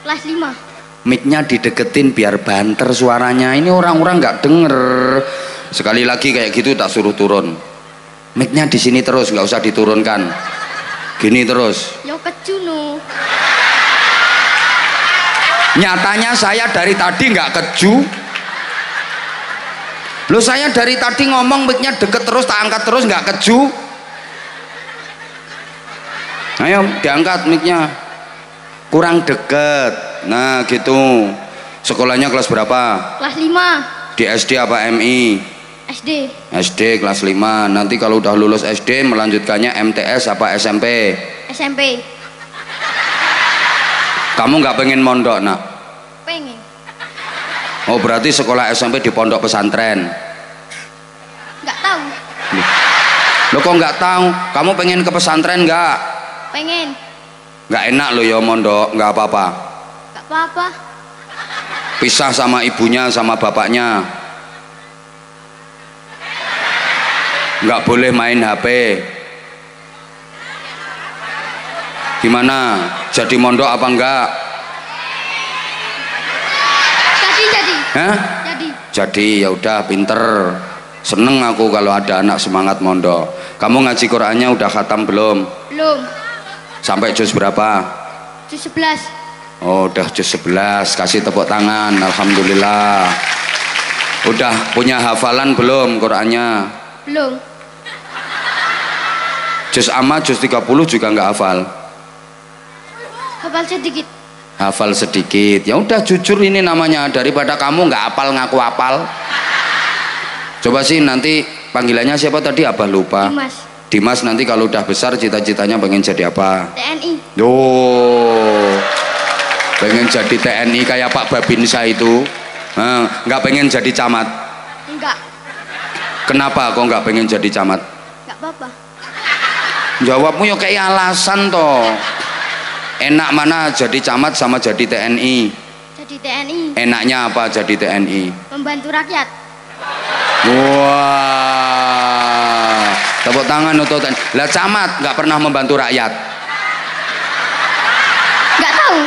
Kelas 5. Mic-nya dideketin biar banter suaranya. Ini orang-orang nggak denger. Sekali lagi kayak gitu tak suruh turun. Mic-nya di sini terus, nggak usah diturunkan. Gini terus. Yo kecuno. Nyatanya saya dari tadi nggak keju. Loh saya dari tadi ngomong mic-nya deket terus, tak angkat terus, nggak keju. Ayo diangkat mic-nya. Kurang deket. Nah gitu. Sekolahnya kelas berapa? Kelas 5. Di SD apa MI? SD. SD kelas 5. Nanti kalau udah lulus SD melanjutkannya MTS apa SMP? SMP. Kamu nggak pengen mondok nak? Pengen. Oh berarti sekolah SMP di pondok pesantren? Nggak tahu. Lo kok nggak tahu? Kamu pengen ke pesantren nggak? Pengen. Nggak enak lo ya mondok, nggak apa-apa. Nggak apa-apa. Pisah sama ibunya sama bapaknya. Nggak boleh main HP. Gimana? Jadi mondok apa enggak? Jadi. Hah? Jadi ya udah pinter. Seneng aku kalau ada anak semangat mondok. Kamu ngaji Qur'annya udah khatam belum? Belum. Sampai juz berapa? Juz 11. Oh udah juz 11. Kasih tepuk tangan. Alhamdulillah. Udah punya hafalan belum Qur'annya? Belum. Juz amma juz 30 juga nggak hafal? Hafal sedikit. Hafal sedikit. Ya udah jujur ini namanya, daripada kamu nggak hafal ngaku hafal. Coba sih nanti panggilannya siapa tadi? Abah lupa. Dimas. Dimas nanti kalau udah besar cita-citanya pengen jadi apa? TNI. Yo, pengen jadi TNI kayak Pak Babinsa itu. Nggak pengen jadi camat? Enggak. Kenapa kok nggak pengen jadi camat? Enggak apa-apa. Jawabmu ya kayak alasan toh. Enak mana jadi camat sama jadi TNI? Jadi TNI. Enaknya apa jadi TNI? Membantu rakyat. Wah, tepuk tangan untuk TNI. Lah camat nggak pernah membantu rakyat? Nggak tahu.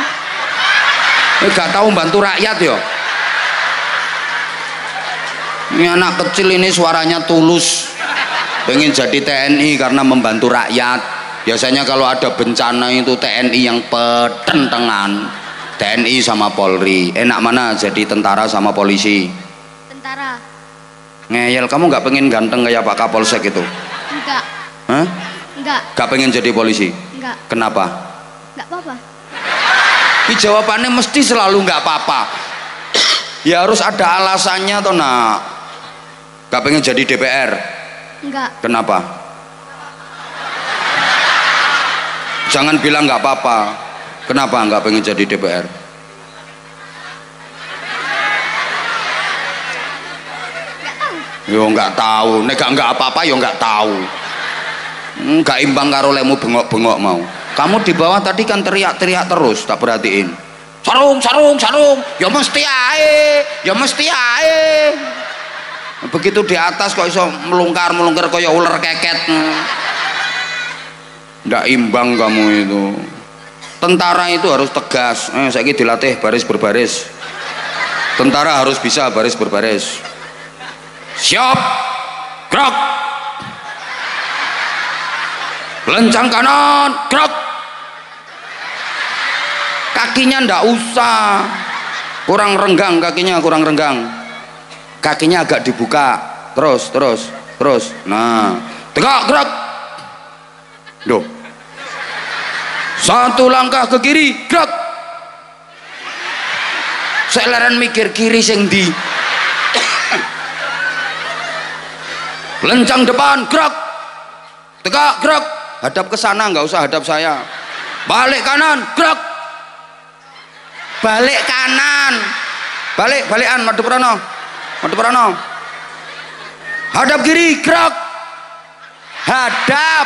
Nggak tahu bantu rakyat yo. Ini anak kecil ini suaranya tulus, pengen jadi TNI karena membantu rakyat. Biasanya kalau ada bencana itu TNI yang petentengan, TNI sama Polri. Enak mana jadi tentara sama polisi? Tentara. Ngeyel, kamu nggak pengen ganteng kayak Pak Kapolsek itu? Enggak. Hah? Enggak. Nggak pengen jadi polisi? Enggak. Kenapa? Enggak apa-apa. Jawabannya mesti selalu nggak apa-apa. Ya harus ada alasannya toh nak. Nggak pengen jadi DPR? Enggak. Kenapa? Jangan bilang nggak apa-apa. Kenapa nggak pengen jadi DPR? Yo nggak tahu. Nek nggak apa-apa yo nggak tahu. Nggak imbang karo lemu bengok-bengok mau. Kamu di bawah tadi kan teriak-teriak terus, tak perhatiin. Sarung, sarung, sarung. Ya mesti ae, ya mesti ae. Begitu di atas kok iso melungkar-melungkar kayak ular keket. Nggak imbang kamu itu. Tentara itu harus tegas. Saya dilatih baris berbaris. Tentara harus bisa baris berbaris. Siap, gerak. Lencang kanan, gerak. Kakinya ndak usah. Kurang renggang kakinya, kurang renggang. Kakinya agak dibuka. Terus. Nah, tegak, gerak. Duh. Satu langkah ke kiri, gerak. Seleran mikir kiri sing di. Lencang depan, gerak. Tegak, gerak. Hadap ke sana, nggak usah hadap saya. Balik kanan, gerak. Balik kanan. Balikan, madu prana. Hadap kiri, gerak. Hadap.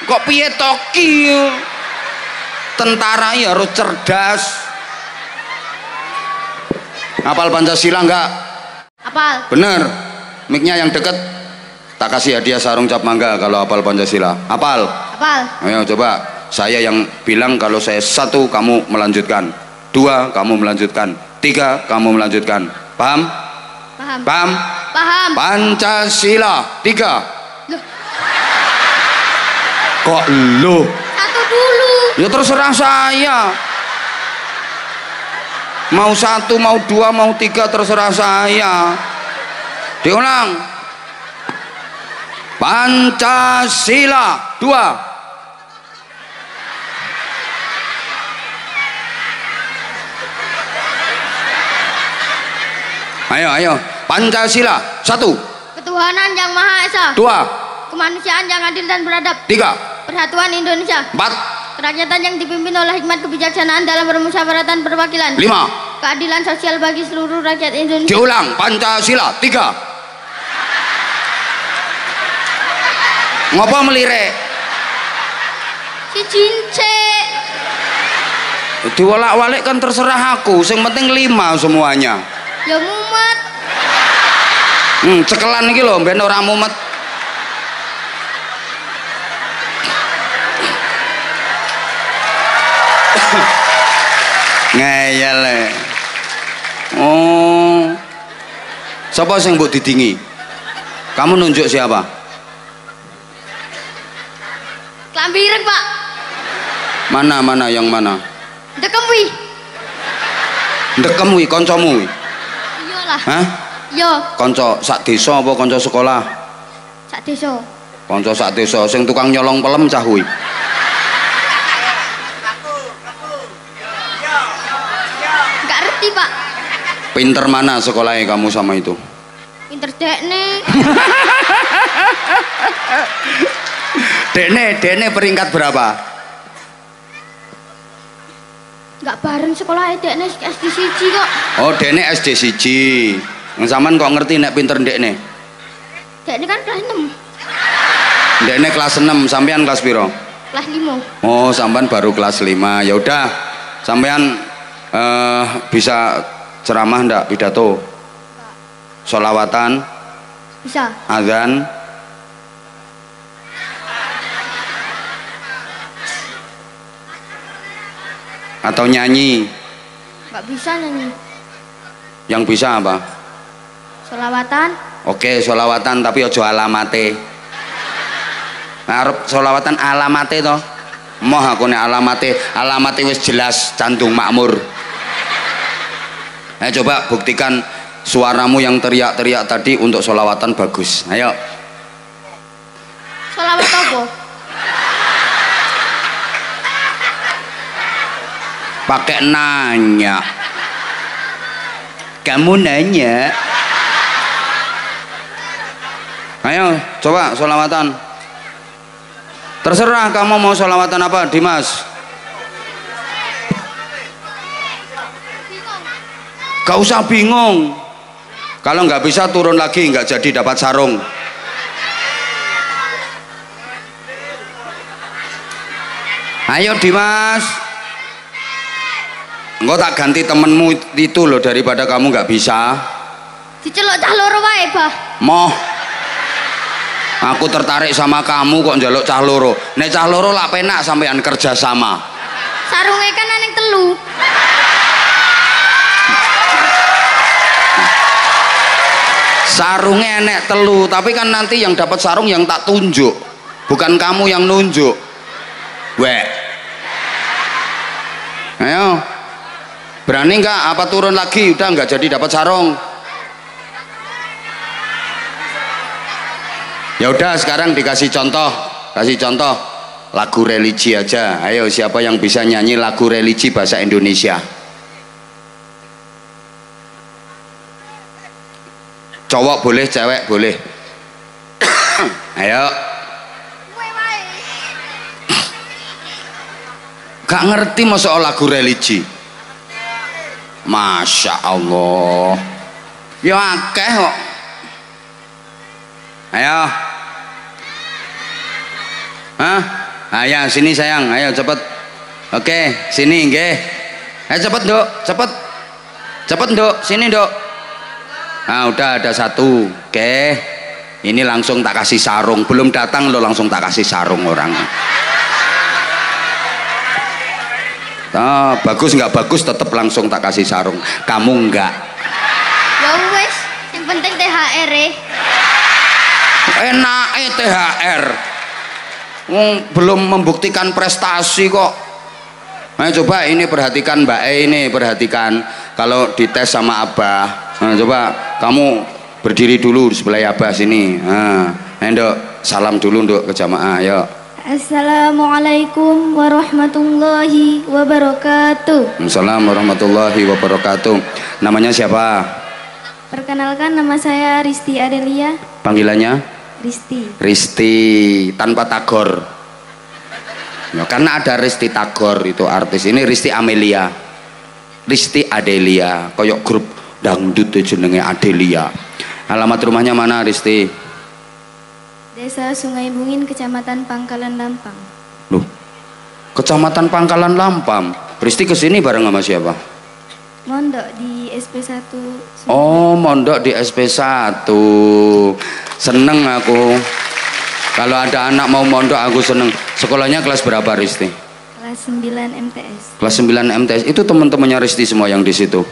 Kok piye toki? Tentara ya harus cerdas. Hafal Pancasila enggak? Hafal. Bener. Mic-nya yang deket. Tak kasih hadiah sarung cap mangga kalau hafal Pancasila. Hafal? Hafal. Ayo coba. Saya yang bilang kalau saya 1 kamu melanjutkan. 2 kamu melanjutkan. 3 kamu melanjutkan. Paham? Paham. Paham? Paham. Pancasila 3. Loh, Kok lu? 1 dulu. Ya terserah saya. Mau 1, mau 2, mau 3 terserah saya. Diulang. Pancasila 2. Ayo. Pancasila 1. Ketuhanan yang Maha Esa. 2. Kemanusiaan yang adil dan beradab. 3. Persatuan Indonesia. 4. Kerakyatan yang dipimpin oleh hikmat kebijaksanaan dalam permusyawaratan perwakilan. 5. Keadilan sosial bagi seluruh rakyat Indonesia. Diulang. Pancasila 3. Ngopo melirik? Si cince. Diwalak-walik kan terserah aku. Yang penting 5 semuanya. Ya mumet. Cekelan iki lho ben ora mumet. Ngeyel. Oh. Siapa sing mbok didingi? Kamu nunjuk siapa? Klambi ireng, Pak. Mana yang mana? Dekem wi. Ndekem wi kancamu wi. Iyalah. Hah? Yo, Kanca sak desa apa kanca sekolah? sak desa. Kanca sak desa sing tukang nyolong pelem cah kuwi. Enggak ngerti, Pak. Pinter mana sekolahnya kamu sama itu? Pinter dekne. Dene peringkat berapa? Enggak bareng sekolah dekne SD 1 kok. Oh, Dene SD 1. Sampean kok ngerti nek pinter Dekne? Dekne kan kelas 6. Dene kelas 6, sampean kelas piro? Kelas 5. Oh, sampean baru kelas 5. Ya udah. Sampean Bisa ceramah ndak, pidato? Sholawatan? Bisa. Azan? Atau nyanyi? Nggak bisa nyanyi. Yang bisa apa? Sholawatan. Oke, sholawatan tapi ojo alamate. Arep sholawatan alamate toh. Moh aku nek alamate wis jelas, cantung makmur. Coba buktikan suaramu yang teriak-teriak tadi untuk sholawatan bagus. Ayo. Sholawat apa? Pakai nanya. Kamu nanya. Ayo, coba sholawatan. Terserah kamu mau sholawatan apa, Dimas. Gak usah bingung. Kalau nggak bisa turun lagi, nggak jadi dapat sarung. Ayo Dimas. Engkau tak ganti temenmu itu loh, daripada kamu nggak bisa. Diceluk cah loro wae, Bah. Moh. Aku tertarik sama kamu kok njaluk cah loro. Nek cah loro lak penak sampean kerja sama. Sarunge kan aneh telu. Sarungnya enek telu, tapi kan nanti yang dapat sarung yang tak tunjuk, bukan kamu yang nunjuk. Weh. Ayo. Berani nggak? Apa turun lagi? Udah nggak jadi dapat sarung. Ya udah, sekarang dikasih contoh, lagu religi aja. Ayo, siapa yang bisa nyanyi lagu religi bahasa Indonesia? Cowok boleh, cewek boleh. Ayo. Gak ngerti soal lagu religi. Masya Allah. Ya akeh kok. Ayo. Hah? Ayo sini sayang, ayo cepet. Oke, sini nggih. Ayo cepet Nduk, cepet. Cepet Nduk, sini Nduk. Nah, udah ada satu. Oke. Ini langsung tak kasih sarung. Belum datang lo langsung tak kasih sarung orang. Oh, bagus nggak bagus tetap langsung tak kasih sarung. Kamu enggak. Ya wes, yang penting THR Enak THR. Belum membuktikan prestasi kok. Nah, coba ini perhatikan Mbak ini, perhatikan kalau dites sama Abah. Nah, coba kamu berdiri dulu di sebelah Abah sini. Nah, Nduk, salam dulu Nduk ke jamaah, ayo. Assalamualaikum warahmatullahi wabarakatuh. Assalamualaikum warahmatullahi wabarakatuh. Namanya siapa? Perkenalkan, nama saya Risti Adelia. Panggilannya? Risti tanpa tagor. Ya, karena ada Risti Tagor itu artis. Ini Risti Amelia. Risti Adelia, koyok grup dangdut jenenge Adelia. Alamat rumahnya mana Risti? Desa Sungai Bungin, Kecamatan Pangkalan Lampang. Loh, Kecamatan Pangkalan Lampang. Risti kesini bareng sama siapa? Mondok di SP1. Oh, mondok di SP1. Seneng aku. Kalau ada anak mau mondok aku seneng. Sekolahnya kelas berapa Risti? Kelas 9 MTS. Kelas 9 MTS. Itu teman-temannya Risti semua yang di situ.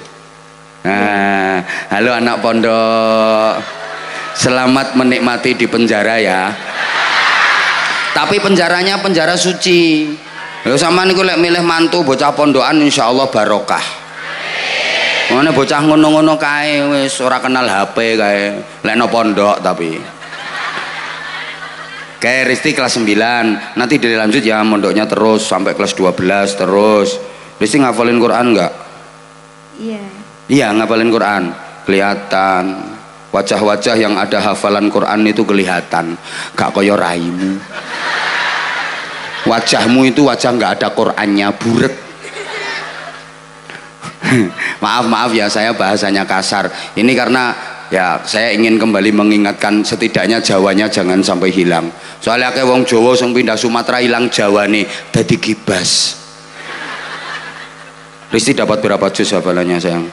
Nah, halo anak pondok. Selamat menikmati di penjara ya. Tapi penjaranya penjara suci. Lho sampean niku lek milih mantu bocah pondokan insyaallah barokah. Mana bocah ngono-ngono kae wis ora kenal HP kae. Lek no pondok tapi. Kayak Risti kelas 9. Nanti dilanjut ya mondoknya terus sampai kelas 12 terus. Risti ngafalin Quran enggak? Iya. Iya, ngafalin Quran. Kelihatan. Wajah-wajah yang ada hafalan Quran itu kelihatan. Gak koyo raimu. Wajahmu itu wajah nggak ada Qurannya, burek. Maaf ya, saya bahasanya kasar. Ini karena ya saya ingin kembali mengingatkan setidaknya Jawanya jangan sampai hilang. Soalnya kayak wong Jawa sing pindah Sumatera hilang Jawa nih, dadi gibas. Risti dapat berapa juz hafalannya sayang?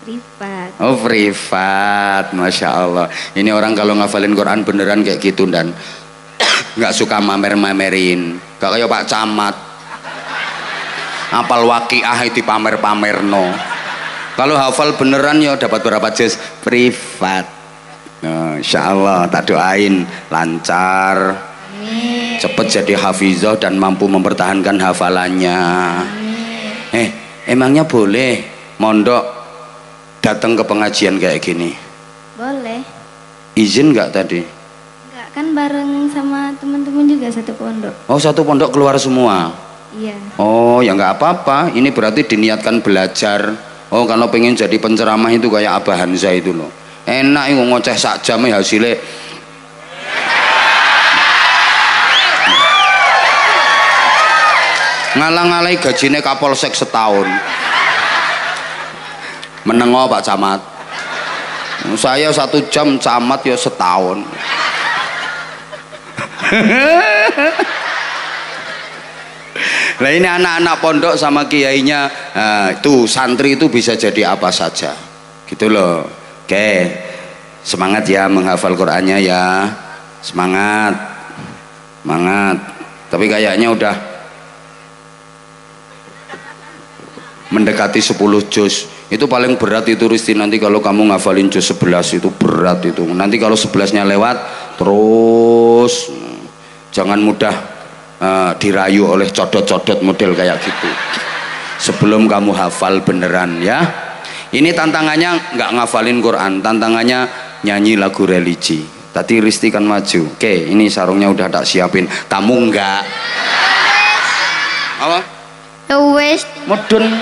Privat. Oh privat, Masya Allah. Ini orang kalau ngafalin Quran beneran kayak gitu dan nggak suka mamer-mamerin, gak kayak Pak Camat apal waqiah itu pamer-pamerno. Kalau hafal beneran ya dapat berapa juz? Privat. Insya Allah tak doain lancar, cepet jadi hafizah dan mampu mempertahankan hafalannya. Emangnya boleh mondok datang ke pengajian kayak gini? Boleh. Izin nggak tadi? Enggak, kan bareng sama teman-teman juga satu pondok. Oh satu pondok keluar semua? Iya. Oh ya nggak apa-apa, ini berarti diniatkan belajar. Oh kalau pengen jadi penceramah itu kayak Abah Hanza itu loh, enak itu ngoceh sak jam hasilnya ngalang-alai gajinya Kapolsek setahun. Menengok Pak Camat, saya 1 jam, camat ya setahun. Nah ini anak-anak pondok sama kiainya, itu santri itu bisa jadi apa saja gitu loh. Oke, semangat ya menghafal Qur'annya ya, semangat semangat. Tapi kayaknya udah mendekati 10 juz. Itu paling berat itu Risti, nanti kalau kamu ngafalin juz 11 itu berat itu. Nanti kalau 11-nya lewat terus jangan mudah dirayu oleh codot-codot model kayak gitu sebelum kamu hafal beneran ya. Ini tantangannya nggak ngafalin Quran, tantangannya nyanyi lagu religi. Tadi Risti kan maju. Oke, ini sarungnya udah tak siapin, kamu enggak apa? Wes. Modern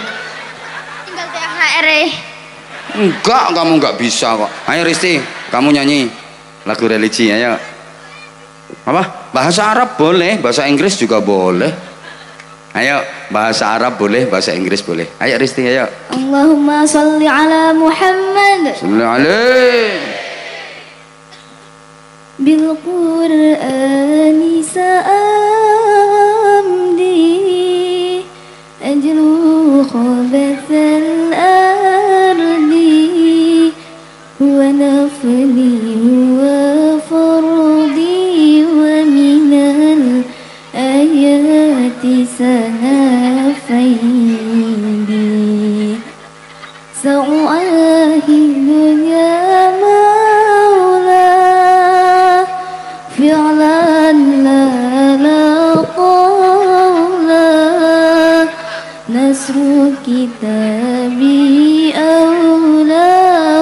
Tinggal THR. enggak, kamu enggak bisa kok. Ayo Risti, kamu nyanyi lagu religi ayo. Apa? Bahasa Arab boleh, bahasa Inggris juga boleh. Ayo, bahasa Arab boleh, bahasa Inggris boleh. Ayo Risti, ayo. Allahumma sholli ala Muhammad. Sallallahu alaihi. Bil Qur'ani sa'amdi ajlu khabathal ardi wa nafli wa fardi wa minal ayati sanafaydi sa'ahidu ya maula fi'lan la qawla nasru kitabi awla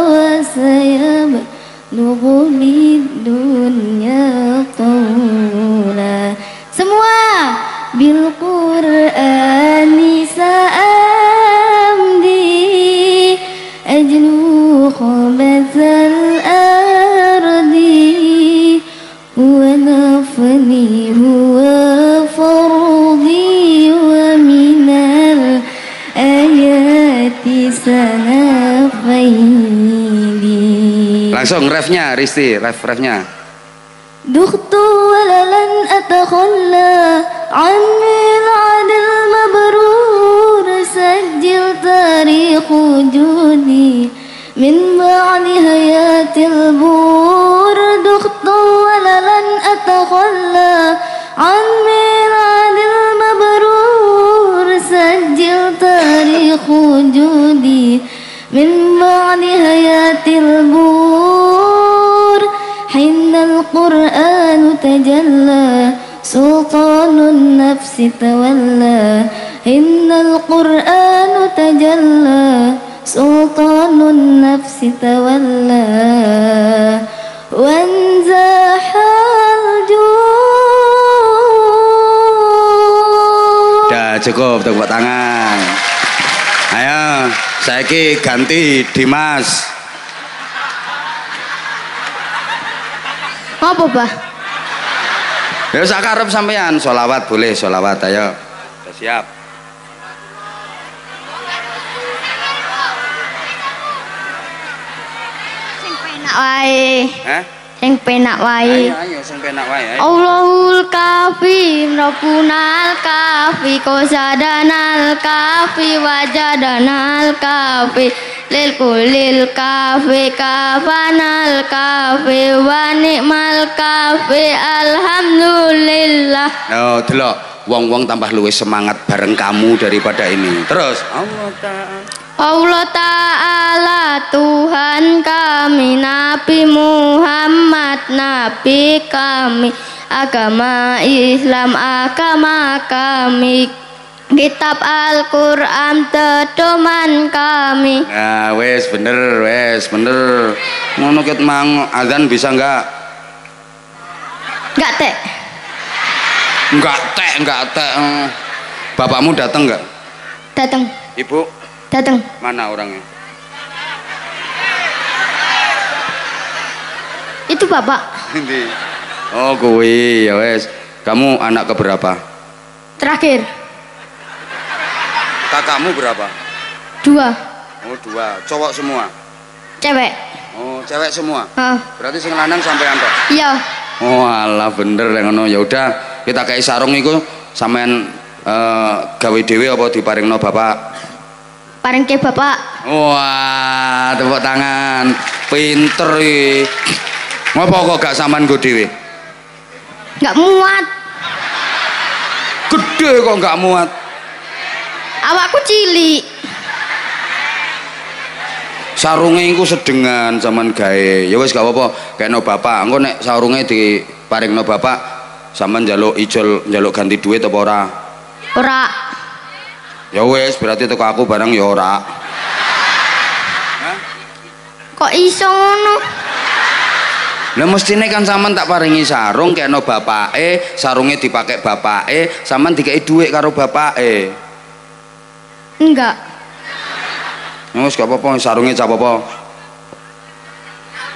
wa sayablugu lidunya qawla. Semua bil Qur'ani sa'amdi ajlu khabathal ardi wa nafni huwa fardi wa minal ayati sanafaydi. Langsung refnya Risti, refnya. دخت ولن أتخلى عن ميلاد المبرور سجل تاريخ وجودي من بعد حياة البور دخت ولن أتخلى عن ميلاد المبرور سجل تاريخ وجودي من بعد حياة البور حين القرآن تجلى سلطان النفس تولى حين القرآن تجلى سلطان النفس تولى وانزاح الجود. Udah cukup, tepuk tangan. Ayo, saiki ganti Dimas. Apa, Bah? Ya sakarep sampean, sholawat boleh, sholawat ayo. Sudah siap. Sing penak wae. Hah? Yang penak wae. Ayo sing penak wae. Allahul kafi, Rabbunal kafi, Qasadanal kafi, Wajadanal kafi, lil kulil kafi, kafanal kafi, wa ni'mal kafi, alhamdulillah. Oh, delok, wong-wong tambah luwih semangat bareng kamu daripada ini. Terus Allah Ta'ala Tuhan kami, Nabi Muhammad Nabi kami, agama Islam agama kami, kitab Al-Quran pedoman kami. nah wes bener ngono ket mang azan bisa enggak Teh. enggak teh bapakmu datang enggak Datang. ibu Datang. mana orangnya Itu bapak. Endi? Oh kuwi ya wes kamu anak keberapa Terakhir. kakakmu berapa 2. oh 2 cowok semua Cewek. oh cewek semua Hah. berarti sing lanang sampai anda Iya. oh alah bener lah ngono ya udah kita kayak sarung iku sampean gawe dhewe apa diparingno bapak Paring ke bapak. wah tepuk tangan pinter iki ngapa kok gak sampean go dhewe Nggak muat. gede kok gak muat Awakku cilik. sarunge iku sedengan zaman gawe ya wis gak apa-apa kena bapak engko nek sarunge diparingno bapak sampean njaluk ijol njaluk ganti duit apa ora Ora. ya wis berarti teko aku barang ya ora Kok iso ngono? lah mestine kan sampean tak paringi sarung kena bapake sarunge dipakai bapake sampean dikei duit karo bapake Enggak. ya wis gak apa-apa sarunge cap apa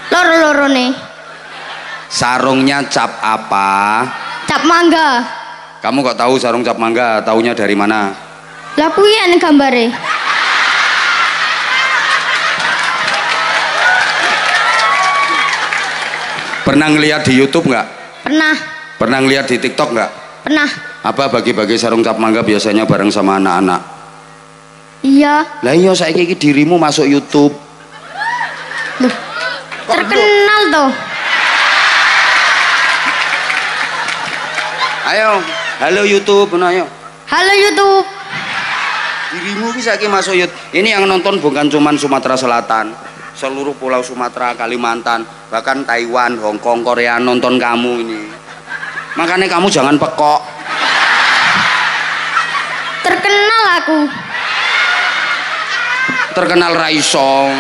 Loro-loro nih. sarungnya cap apa Cap mangga. kamu kok tahu sarung cap mangga taunya dari mana Lah kuwi ane gambare. pernah ngeliat di YouTube nggak Pernah. pernah ngeliat di TikTok nggak Pernah. apa bagi-bagi sarung cap mangga biasanya bareng sama anak-anak Iya. lah iya saiki iki dirimu masuk YouTube Loh. Terkenal tuh. ayo halo YouTube nah, ayo Halo YouTube. dirimu bisa saiki masuk YouTube ini yang nonton bukan cuman Sumatera Selatan seluruh pulau Sumatera Kalimantan bahkan Taiwan Hong Kong Korea nonton kamu ini makanya kamu jangan pekok Terkenal aku. terkenal Raisong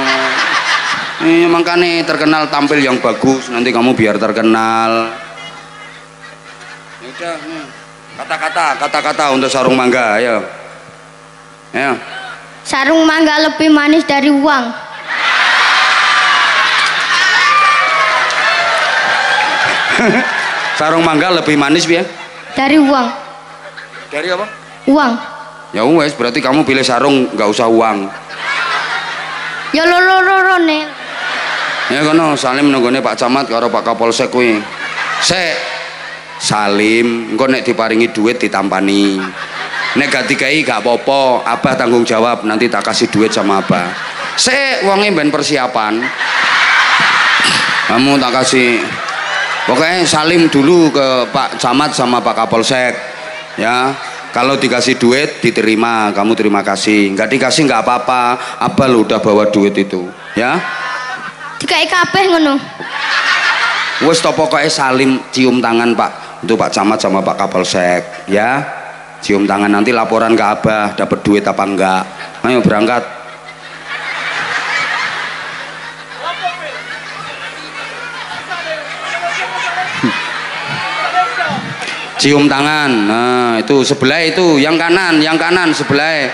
makanya terkenal tampil yang bagus nanti kamu biar terkenal ya udah nih kata-kata untuk sarung mangga ayo ayo Sarung mangga lebih manis dari uang. sarung mangga lebih manis ya Dari uang. dari apa Uang. ya wes berarti kamu pilih sarung nggak usah uang Ya loro-loro nih. ya kono Salim nunggone Pak Camat karo Pak Kapolsek kuwi sek Salim engko nek diparingi duit ditampani nek gak dikai gak apa-apa Abah tanggung jawab nanti tak kasih duit sama Abah sek wonge ben persiapan kamu tak kasih pokoknya Salim dulu ke Pak Camat sama Pak Kapolsek ya kalau dikasih duit diterima kamu terima kasih nggak dikasih nggak apa-apa Abah lu udah bawa duit itu ya Dikai kabeh ngono. wes to pokoknya Salim cium tangan Pak untuk Pak Camat sama Pak Kapolsek ya cium tangan nanti laporan ke Abah dapat duit apa enggak ayo berangkat cium tangan nah itu sebelah itu yang kanan sebelah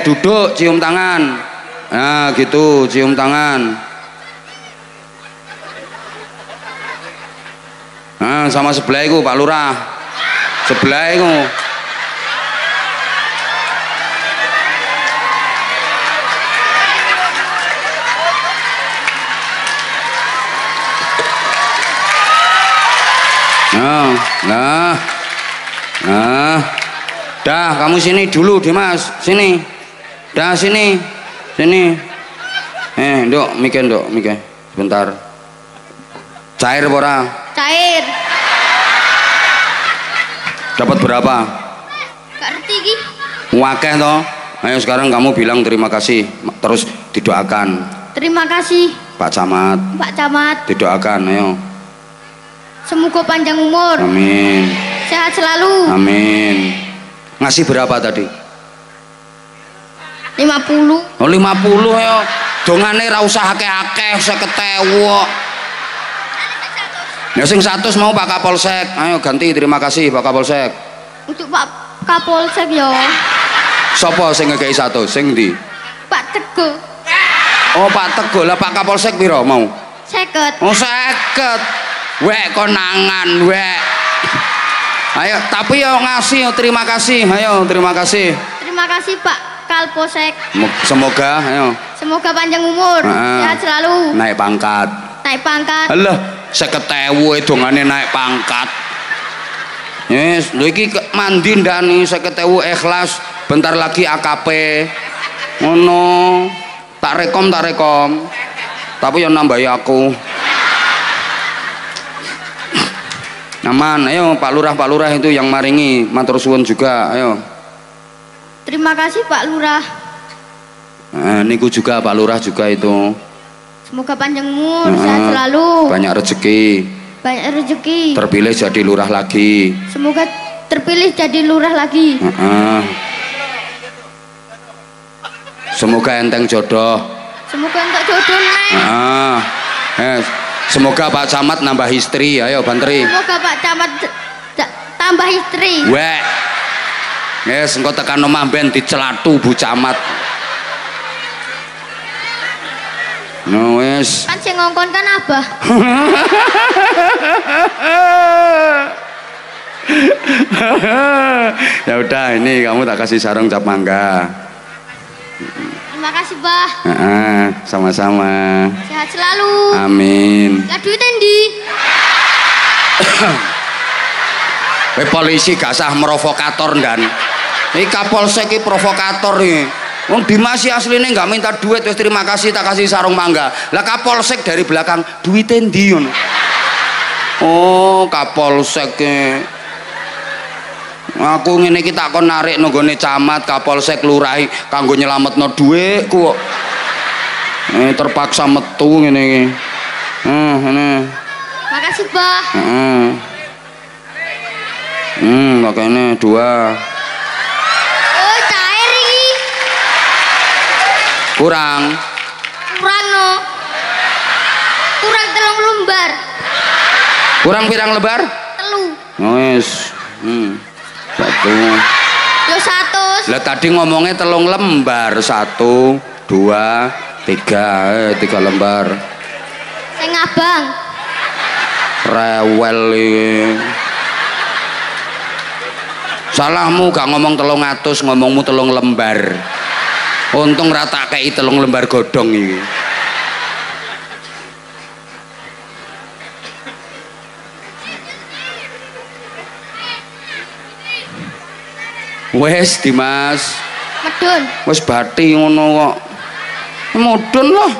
duduk cium tangan nah gitu cium tangan nah sama sebelah itu Pak Lurah sebelah itu Nah. Dah, kamu sini dulu, Dimas. Sini. Dah, sini. Nduk, mikir. Sebentar. Cair apa ora? Cair. Dapat berapa? Gak ngerti iki. Wakeh toh. Ayo sekarang kamu bilang terima kasih, terus didoakan. Terima kasih Pak Camat. Pak Camat. Didoakan, ayo. Semoga panjang umur. Amin. Sehat selalu. Amin. Ngasih berapa tadi? 50. Oh 50 ya. Dongane ra usah akeh-akeh 50.000. Ya sing 100 mau Pak Kapolsek. Ayo ganti terima kasih Pak Kapolsek. Untuk Pak Kapolsek ya. Sopo sing ngekei 100? Sing ndi? Pak Teguh. Oh Pak Teguh. Lah Pak Kapolsek piro mau? 50. Oh 50. Wek konangan wek. Ayo tapi yo ngasih yo terima kasih. Ayo terima kasih. Terima kasih Pak Kapolsek. Semoga ayo. Semoga panjang umur, sehat selalu. Naik pangkat. Naik pangkat. Alah 50.000 dongane naik pangkat. Yes, lho iki mandi ndani 50.000 ikhlas. Bentar lagi AKP. Ngono. Tak rekom. Tapi yang nambahi aku. Aman, ayo Pak Lurah itu yang maringi matur suwun juga, ayo. Terima kasih Pak Lurah. Nah, niku juga Pak Lurah juga itu. Semoga panjang umur, sehat selalu. Banyak rezeki. terpilih jadi lurah lagi. Semoga terpilih jadi lurah lagi. Semoga enteng jodoh. Semoga entek jodoh nih. Semoga Pak Camat nambah istri, ayo banteri. Semoga Pak Camat tambah istri. Wek. Yes, engko tekan omah ben dicelatu Bu Camat. No wes. Kan sing ngongkon kan Abah. Ya udah, ini kamu tak kasih sarung cap mangga. Terima kasih, Bah. Sama-sama. Sehat selalu. Amin. Lah duit endi? Polisi gak sah merovokator dan ini Kapolsek ini provokator nih. Wong Dimas sih aslinya nggak minta duit, terus terima kasih tak kasih sarung mangga. Lah Kapolsek dari belakang duit endi ngono. Oh Kapolsek aku ngene iki tak kon narik nggone camat Kapolsek lurah kanggo nyelametno dhuwit ku kok. Terpaksa metu ngene iki. Ngene. Makasih, Bah. Makanya 2. Oh, cair iki. Kurang No. Kurang 3 lembar. Kurang pirang lebar? 3. Wes. 1. Yo 100. Lah tadi ngomongnya 3 lembar. 1, 2, 3. 3 lembar. Sing abang. Rewel iki. Salahmu gak ngomong 300, ngomongmu 3 lembar. Untung rata kei 3 lembar godong iki. Wes Dimas. Medun. Wes bati ngono kok. Mudun lah.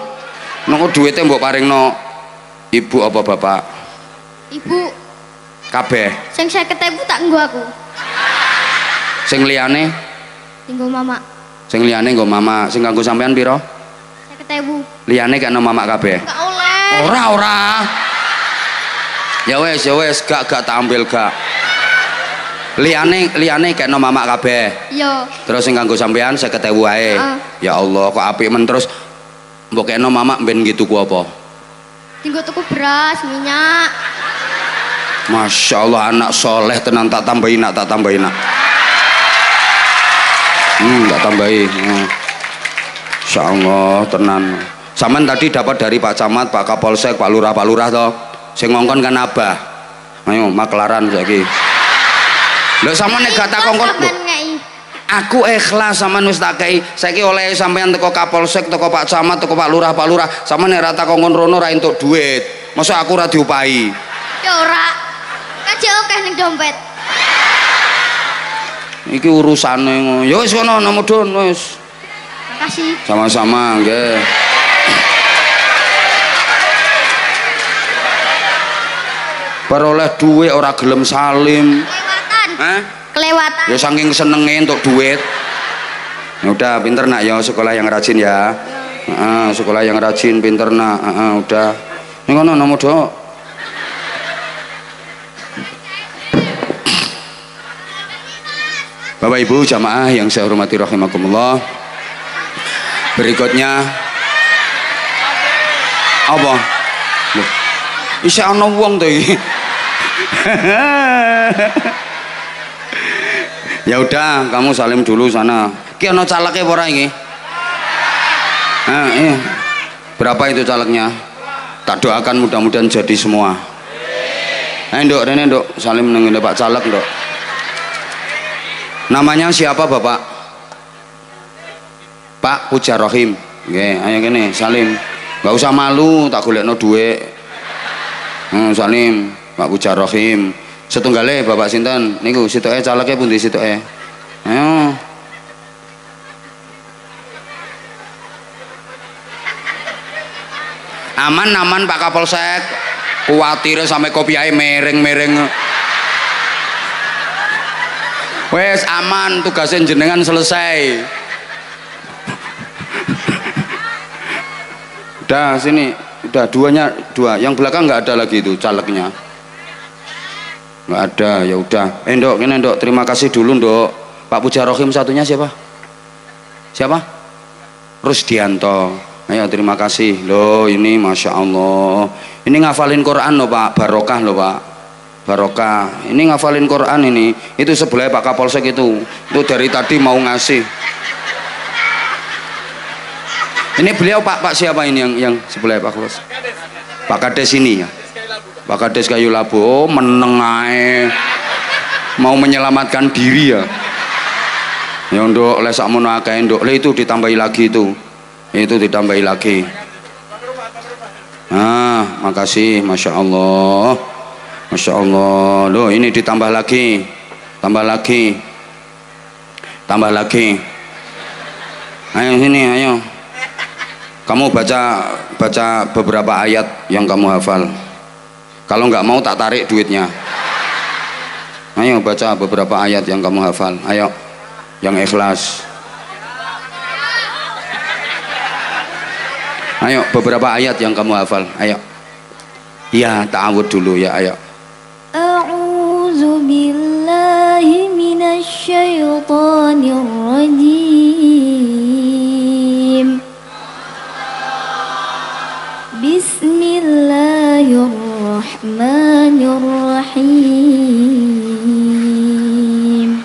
Nek duwite mbok paringno ibu apa bapak? Ibu. Kabeh. Sing 50.000 tak nggo aku. Sing liyane? Nggo mama. Sing liyane nggo mama. Sing kanggo sampean piro? 50.000. Liyane kena mama kabeh. Gak oleh. Ora. Ya wes, gak tak ambil gak. Liyane kena mama kabeh. Yo. Terus sing kanggo sampean 50.000 wae. Ya Allah, kok apik men terus mbok kena mama ben gitu ku apa? Tinggo tuku beras, minyak. Masya Allah anak soleh tenan tak tambahin nak. Tak tambahin. Insya Allah tenan. Saman tadi dapat dari Pak Camat, Pak Kapolsek, Pak Lurah toh. Sing ngongkon kan Abah. Ayo maklaran saiki. Lho sama nek gak tak kongkon. Aku ikhlas sama wis tak kei. Saiki oleh sampean teko Kapolsek, teko Pak Camat, teko Pak Lurah. Sama nek ra tak kongkon rono ra entuk duit. Masa aku ra diupahi. Ya ora. Kan aja akeh ning dompet. Iki urusane. Ya wis kono mudhun wis. Makasih. Sama-sama nggih. Peroleh duit ora gelem salim. Kelewatan. Hah? Kelewatan. Ya saking senenge untuk duit. Ya udah pinter nak ya, sekolah yang rajin ya. Sekolah yang rajin pinter nak. Udah. Ning kono nomor do. Bapak Ibu jamaah yang saya hormati rahimakumullah. Berikutnya apa? Loh, isih ana wong to iki. Ya udah, kamu salim dulu sana. Ki ana caleke apa ora iki? Berapa itu calegnya? Tak doakan mudah-mudahan jadi semua. Nduk, rene nduk, salim nang Pak Caleg nduk. Namanya siapa Bapak? Pak Puja Rohim. Nggih, ayo kene salim. Enggak usah malu, tak golekno dhuwit. Salim, Pak Puja Rohim. Setunggale Bapak sinten? Niku sitoke caleke pundi sitoke? Ayo. Aman Pak Kapolsek. Kuwatire sampe kopiahe mereng-mereng. Wes aman, tugasnya jenengan selesai. Udah sini, udah dua. Yang belakang nggak ada lagi itu calegnya. Nggak ada, ya udah. Ndok, ini Ndok, terima kasih dulu Ndok. Pak Puja Rohim satunya siapa? Siapa? Rusdianto. Ayo terima kasih loh, ini masya Allah. Ini ngafalin Quran loh Pak, barokah loh Pak. Barokah. Ini ngafalin Quran ini. Itu sebelah Pak Kapolsek itu dari tadi mau ngasih. Ini beliau Pak siapa ini yang sebelah Pak Kapolsek? Pak Kades ini ya. Pak Kades Kayu Labu. Oh, meneng ae. Mau menyelamatkan diri ya. Ya nduk lek sakmono akeh nduk. Lah itu ditambahi lagi itu. Itu ditambahi lagi. Makasih, masya Allah. Masya Allah. Loh ini ditambah lagi. Tambah lagi. Ayo sini, ayo. Kamu baca beberapa ayat yang kamu hafal. Kalau nggak mau tak tarik duitnya. Ayo baca beberapa ayat yang kamu hafal. Ayo. Yang ikhlas. Ayo beberapa ayat yang kamu hafal. Ayo. Ya, ta'awud dulu ya, ayo. A'udzu billahi minasy syaithanir rajim. Bismillahirrahmanirrahim.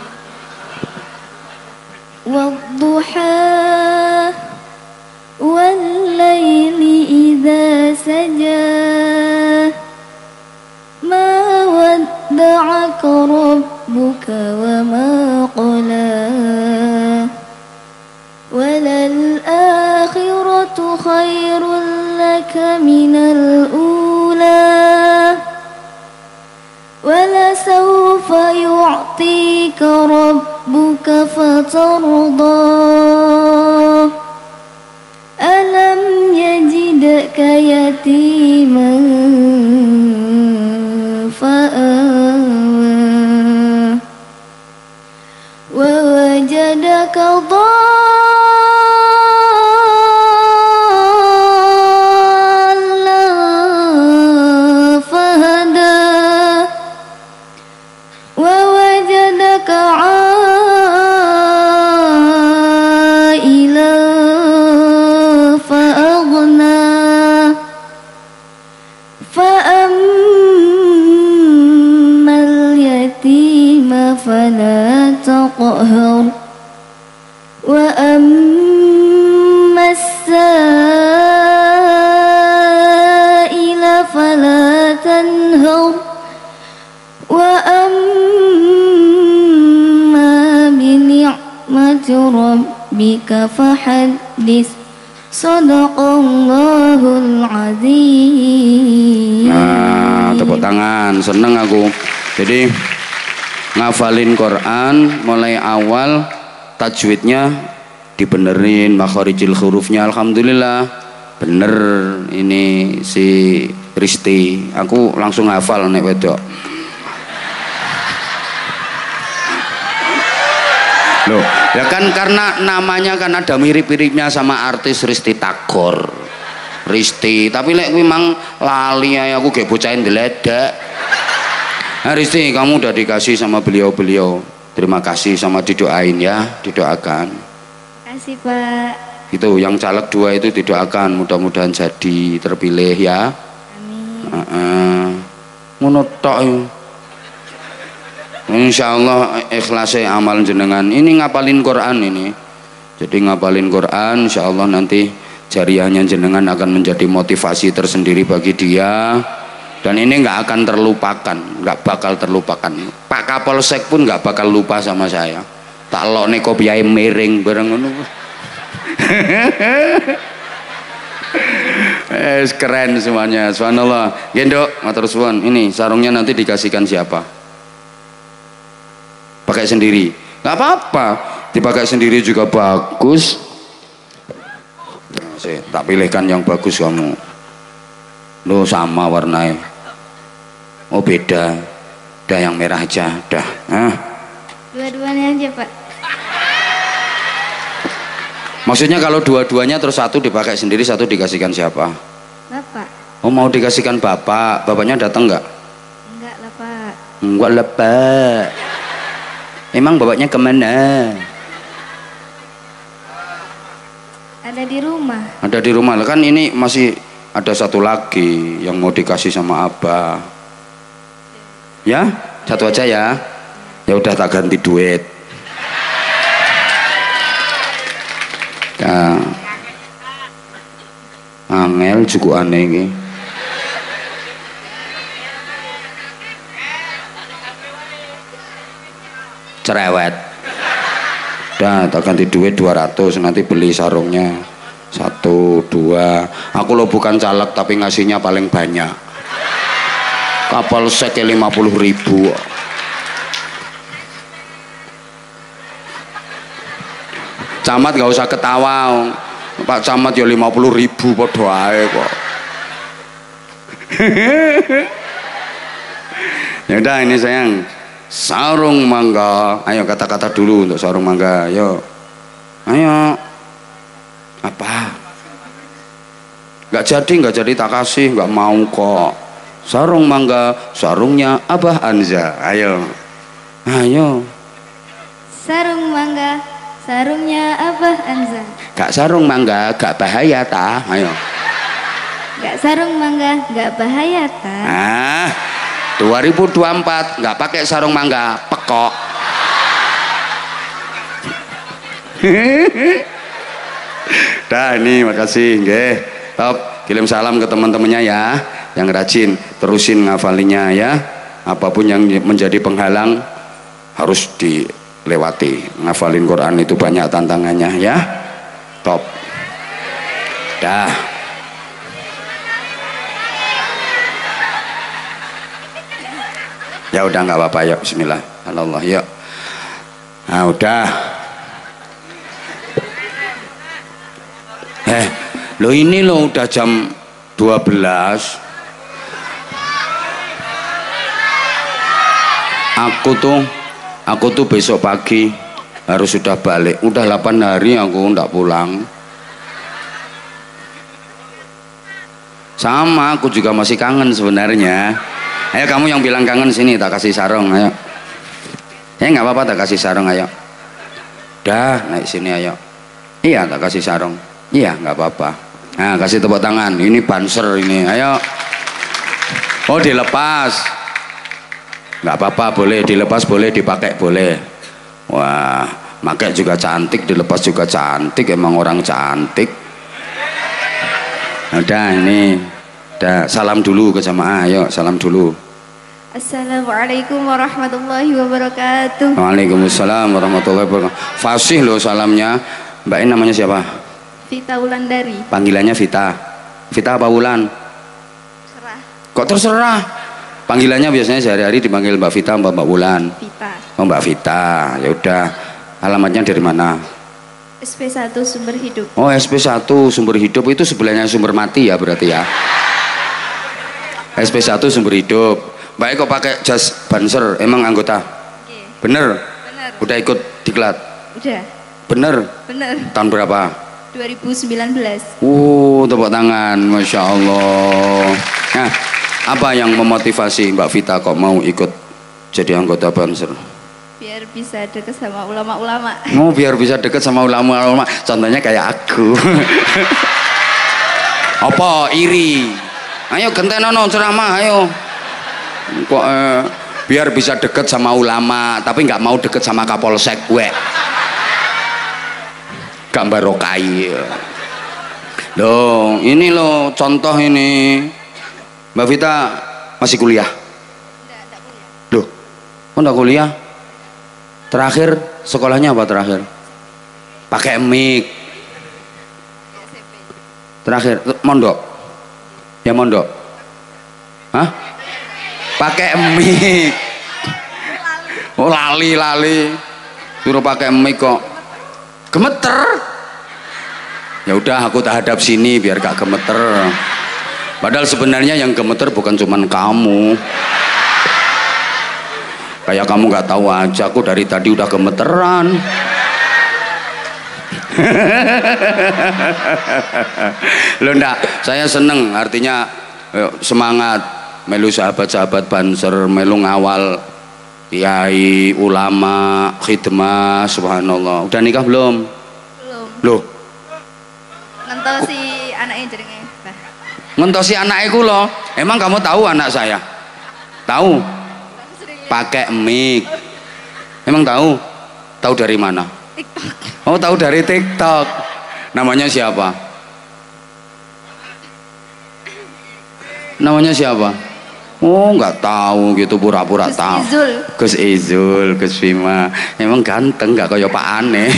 Wadduha wal-laili idza saja. Ma wadda'aka rabbuka wa ma qala. Walal akhiratu khairul laka minal ula. Wala sawfa yu'tika rabbuka fatarda. Alam yajidka yatiman fa'awa wa wajadaka dhallan fahada wa wajadaka ailan fa'aghna. Fa'ammal yatima fala taqhar wa ammas sa'ila fala tanhar wa amma bi ni'mati rabbika fahaddits. Shadaqallahul azim. Tepuk tangan, seneng aku. Jadi ngafalin Quran mulai awal, tajwidnya dibenerin, makharijil hurufnya alhamdulillah bener. Ini si Risti, aku langsung hafal nek wedok. Loh, ya kan karena namanya kan ada mirip-miripnya sama artis Risti Tagor. Risti, tapi lek memang lali ya aku gak bocahin deledek. Nah, Risti, kamu udah dikasih sama beliau-beliau. Terima kasih sama didoain ya, didoakan. Kasih Pak. Itu yang caleg 2 itu didoakan, mudah-mudahan jadi terpilih ya. Amin. Ngono tok. Insyaallah ikhlasnya amal jenengan. Ini ngapalin Quran ini. Jadi ngapalin Quran insyaallah nanti jariahnya jenengan akan menjadi motivasi tersendiri bagi dia. Dan ini nggak akan terlupakan, nggak bakal terlupakan. Pak Kapolsek pun nggak bakal lupa sama saya. Tak lo neko biaya miring bareng ngono. Keren semuanya, subhanallah. Gendok, matur suwun. Ini sarungnya nanti dikasihkan siapa? Pakai sendiri, nggak apa-apa. Dipakai sendiri juga bagus. Saya tak pilihkan yang bagus kamu. Lo sama warnanya. Oh beda, dah yang merah aja, dah. Dua-duanya aja Pak. Maksudnya kalau dua-duanya terus satu dipakai sendiri, satu dikasihkan siapa? Bapak. Oh mau dikasihkan bapak, bapaknya datang nggak? Enggak lah Pak. Enggak lah Pak. Emang bapaknya kemana? Ada di rumah. Ada di rumah, kan ini masih ada satu lagi yang mau dikasih sama abah. Ya, satu aja ya. Ya udah tak ganti duit. Ya. Angel juga aneh ini. Cerewet. Dah tak ganti duit 200, nanti beli sarungnya 1, 2. Aku lo bukan caleg tapi ngasihnya paling banyak. Kapolsek 50.000. Camat gak usah ketawa, Pak Camat ya 50.000 padha ae kok. Ya udah ini sayang, sarung mangga. Ayo kata-kata dulu untuk sarung mangga. Ayo. Apa? Nggak jadi tak kasih, nggak mau kok. Sarung mangga, sarungnya Abah Anza. Ayo. Sarung mangga, sarungnya Abah Anza. Gak sarung mangga, gak bahaya ta. Ayo. Gak sarung mangga, gak bahaya ta. 2024 nggak pakai sarung mangga, pekok. Dah ini makasih nggih. Top, kirim salam ke teman-temannya ya yang rajin, terusin ngafalinya ya. Apapun yang menjadi penghalang harus dilewati. Ngafalin Quran itu banyak tantangannya ya. Top. Dah. Ya udah nggak apa-apa ya, bismillah. Allah ya. Nah udah. Lo ini lo udah jam 12. Aku tuh besok pagi harus sudah balik. Udah 8 hari aku ndak pulang. Sama aku juga masih kangen sebenarnya. Ayo kamu yang bilang kangen sini tak kasih sarung, ayo. Ya nggak apa-apa tak kasih sarung, ayo. Dah naik sini ayo. Iya tak kasih sarung. Iya nggak apa-apa. Nah kasih tepuk tangan. Ini banser ini, ayo. Oh dilepas. Nggak apa-apa, boleh dilepas, boleh dipakai, boleh. Wah, pakai juga cantik, dilepas juga cantik, emang orang cantik. Udah ini, udah salam dulu ke jamaah, ayo salam dulu. Assalamualaikum warahmatullahi wabarakatuh. Waalaikumsalam warahmatullahi wabarakatuh. Fasih loh salamnya. Mbak ini namanya siapa? Vita Wulandari. Panggilannya Vita. Vita apa Wulan? Serah. Kok terserah? Panggilannya biasanya sehari-hari dipanggil Mbak Vita, Mbak Wulan. Vita. Oh Mbak Vita, ya udah. Alamatnya dari mana? SP1 Sumber Hidup. Oh SP1 Sumber Hidup itu sebelahnya Sumber Mati ya berarti ya. SP1 Sumber Hidup. Mbak kok pakai jas Banser, emang anggota? Oke. Bener? Bener. Udah ikut diklat? Udah. Bener? Bener. Tahun berapa? 2019. Tepuk tangan, Masya Allah. Nah, apa yang memotivasi Mbak Vita kok mau ikut jadi anggota Banser? Biar bisa deket sama ulama-ulama. Oh, biar bisa deket sama ulama-ulama. Contohnya kayak aku. Apa iri? Ayo gentenono ceramah, ayo. Kok biar bisa deket sama ulama, tapi nggak mau deket sama Kapolsek gue. Gambar rokai. Loh, ini loh contoh ini. Mbak Vita masih kuliah? Loh, kok enggak kuliah? Terakhir sekolahnya apa terakhir? Pakai mic. Terakhir mondok. Ya mondok. Hah? Pakai mic. Oh lali. Suruh pakai mic kok. Gemeter. Ya udah aku tak hadap sini biar gak gemeter. Padahal sebenarnya yang gemeter bukan cuman kamu. Kayak kamu nggak tahu aja, aku dari tadi udah gemeteran. Loh enggak, saya seneng, artinya semangat melu sahabat-sahabat Banser, melu ngawal kiai, ulama, khidmah, subhanallah. Udah nikah belum? Belum. Loh, Ngentosi anaknya jenenge. Nah. ngentosi anaknya ku loh. Emang kamu tahu anak saya? Tahu? Pakai mic. Emang tahu? Tahu dari mana? TikTok. Oh, tahu dari TikTok. Namanya siapa? Namanya siapa? Oh, nggak tahu gitu, pura-pura tahu. Izul. Gus Izul, Gus Bima. Emang ganteng nggak kayak Pak Aneh.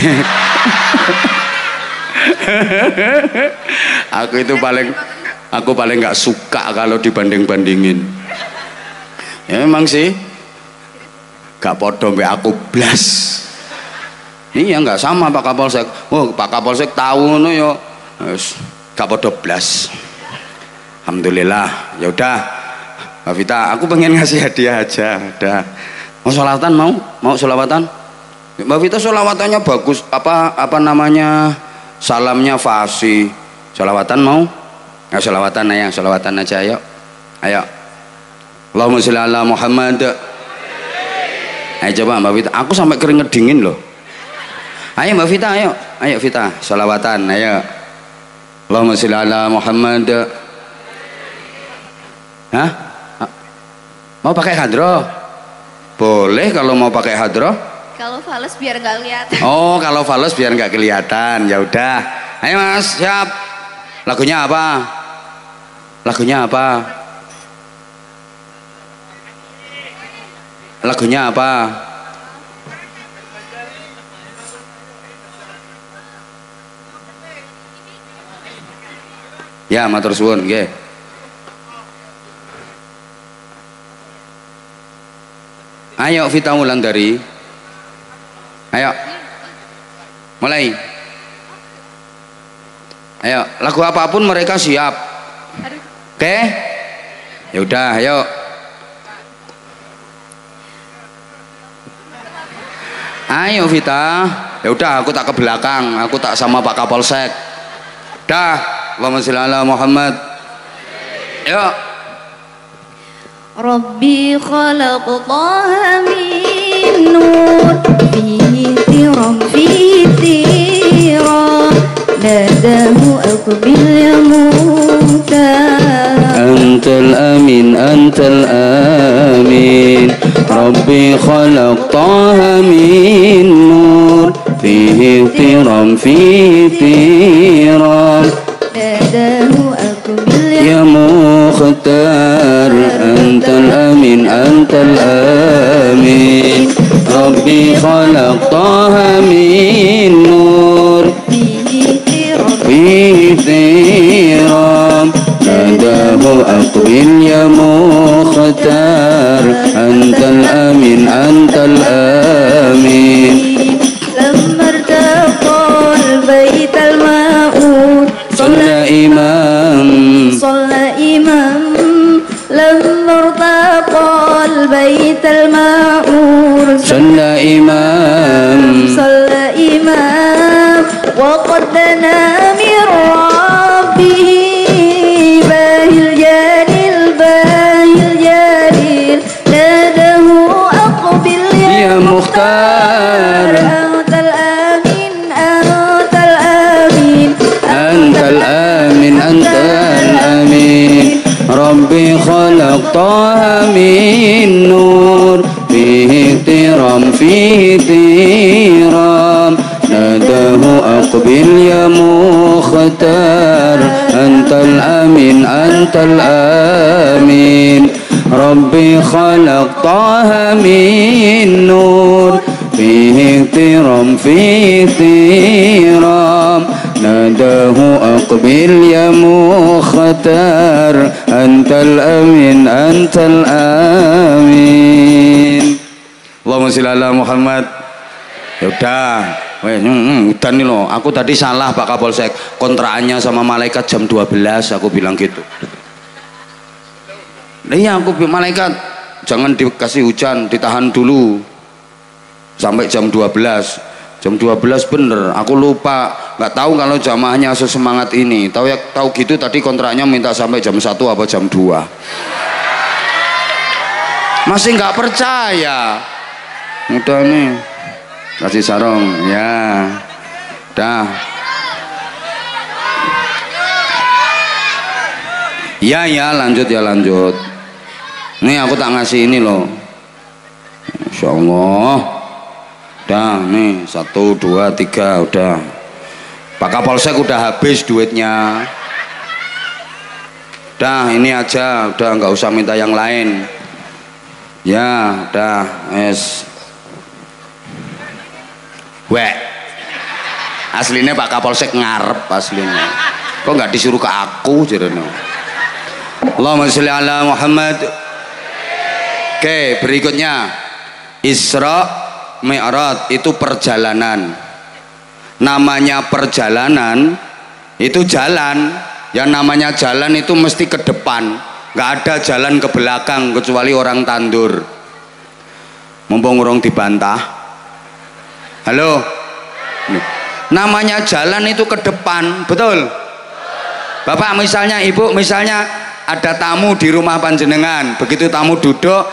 Aku paling nggak suka kalau dibanding-bandingin. Ya memang sih. Gak podo mbak aku blas. Iya nggak sama Pak Kapolsek. Oh Pak Kapolsek tahu no yo. Gak podo blas. Alhamdulillah. Ya udah, Mbak Vita, aku pengen ngasih hadiah aja. Udah. Mau sholawatan mau? Mau sholawatan? Mbak Vita sholawatannya bagus. Apa namanya? Salamnya fasih. Sholawatan mau? Ya sholawatan aja, sholawatan aja ayo. Ayo. Allahumma sholli ala Muhammad. Ayo coba Mbak Vita, aku sampai keringet dingin loh. Ayo Mbak Vita, ayo Vita, sholawatan, ayo. Allahumma sholli ala Muhammad. Hah? Mau pakai hadroh? Boleh kalau mau pakai hadroh. Kalau fales biar nggak kelihatan. Oh, kalau fales biar nggak kelihatan. Ya udah. Ayo Mas, siap. Lagunya apa? Lagunya apa? Lagunya apa? Ya, matur suwun nggih. Ayo Vita Wulandari. Ayo. Mulai. Ayo, lagu apapun mereka siap. Oke? Ya udah, ayo. Ayo Vita, ya udah aku tak ke belakang, aku tak sama Pak Kapolsek. Dah, Allahumma sholli ala Muhammad. Yuk. Rabbi khalaqtaha min nur fihi tiram fihi tiram nadahu aqbil ya muta Antal amin, antal amin. Rabbi khalaqtaha min nur fihi tiram fihi tiram nadahu aqbil ya mukhtar. Antal amin, antal amin. Rabbi khalaqtaha min nur fihi tiram nadahu aqbil ya mukhtar. المختار أنت الآمين أنت الآمين أنت الآمين أنت الآمين ربي خلق طه من نور فيه احترام فيه احترام ناداه أقبل يا مختار أنت الآمين أنت الآمين ربي خلق طه من نور فيه احترام فيه احترام ناداه أقبل يا مختار أنت الأمين أنت الأمين Allahumma sholli ala Muhammad. Ya udah, udah nih loh. Aku tadi salah Pak Kapolsek. Kontraannya sama malaikat jam 12 aku bilang gitu. Nah, iya aku malaikat jangan dikasih hujan, ditahan dulu sampai jam 12. Jam 12 bener, aku lupa, nggak tahu kalau jamaahnya sesemangat ini. Tahu gitu tadi kontraknya minta sampai jam 1 apa jam 2. Masih nggak percaya. Udah nih, kasih sarung, ya, dah. Ya lanjut ya lanjut. Nih aku tak ngasih ini loh. Insya Allah. Udah nih 1, 2, 3 udah. Pak Kapolsek udah habis duitnya. Udah ini aja, udah nggak usah minta yang lain. Ya udah es. Wek. Aslinya Pak Kapolsek ngarep aslinya. Kok nggak disuruh ke aku jarene. Allahumma sholli ala Muhammad. Oke, berikutnya Isra Mi'raj itu perjalanan. Namanya perjalanan itu jalan. Yang namanya jalan itu mesti ke depan. Nggak ada jalan ke belakang kecuali orang tandur. Mumpung urung dibantah. Halo. Namanya jalan itu ke depan, betul? Bapak misalnya, Ibu misalnya ada tamu di rumah panjenengan, begitu tamu duduk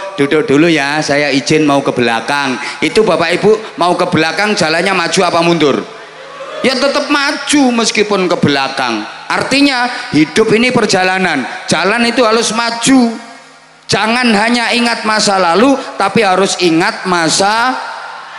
dulu ya, saya izin mau ke belakang. Itu Bapak Ibu mau ke belakang jalannya maju apa mundur? Ya tetap maju meskipun ke belakang. Artinya hidup ini perjalanan, jalan itu harus maju. Jangan hanya ingat masa lalu, tapi harus ingat masa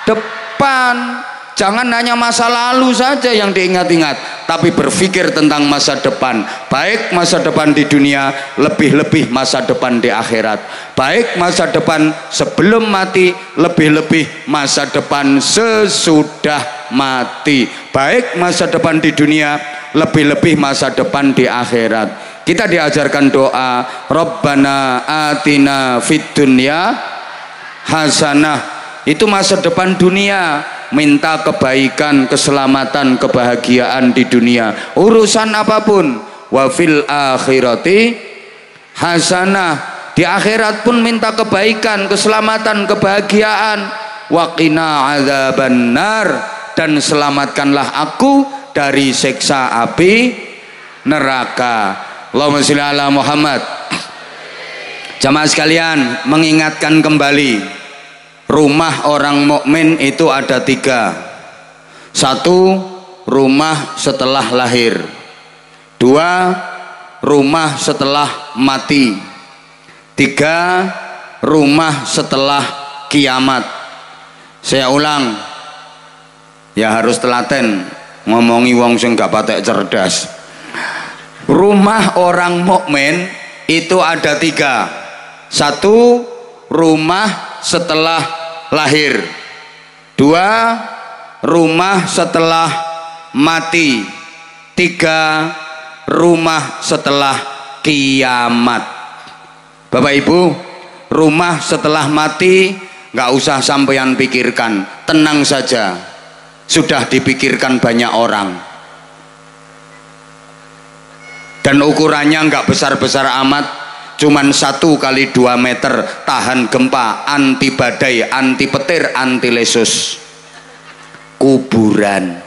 depan. Jangan hanya masa lalu saja yang diingat-ingat, tapi berpikir tentang masa depan. Baik masa depan di dunia, lebih-lebih masa depan di akhirat. Baik masa depan sebelum mati, lebih-lebih masa depan sesudah mati. Baik masa depan di dunia, lebih-lebih masa depan di akhirat. Kita diajarkan doa, Rabbana atina fid dunya hasanah. Itu masa depan dunia, minta kebaikan, keselamatan, kebahagiaan di dunia, urusan apapun. Wa fil akhirati hasanah, di akhirat pun minta kebaikan, keselamatan, kebahagiaan. Wa qina adzabannar, dan selamatkanlah aku dari siksa api neraka. Allahumma sholli ala Muhammad. Jamaah sekalian, mengingatkan kembali, rumah orang mukmin itu ada 3. 1, rumah setelah lahir. 2, rumah setelah mati. 3, rumah setelah kiamat. Saya ulang, ya harus telaten ngomongi wong sing gak patek cerdas. Rumah orang mukmin itu ada 3. 1, rumah setelah lahir. 2, rumah setelah mati. 3, rumah setelah kiamat. Bapak Ibu, rumah setelah mati nggak usah sampeyan pikirkan, tenang saja, sudah dipikirkan banyak orang, dan ukurannya nggak besar-besar amat. Cuman 1 kali 2 meter, tahan gempa, anti badai, anti petir, anti lesus. Kuburan.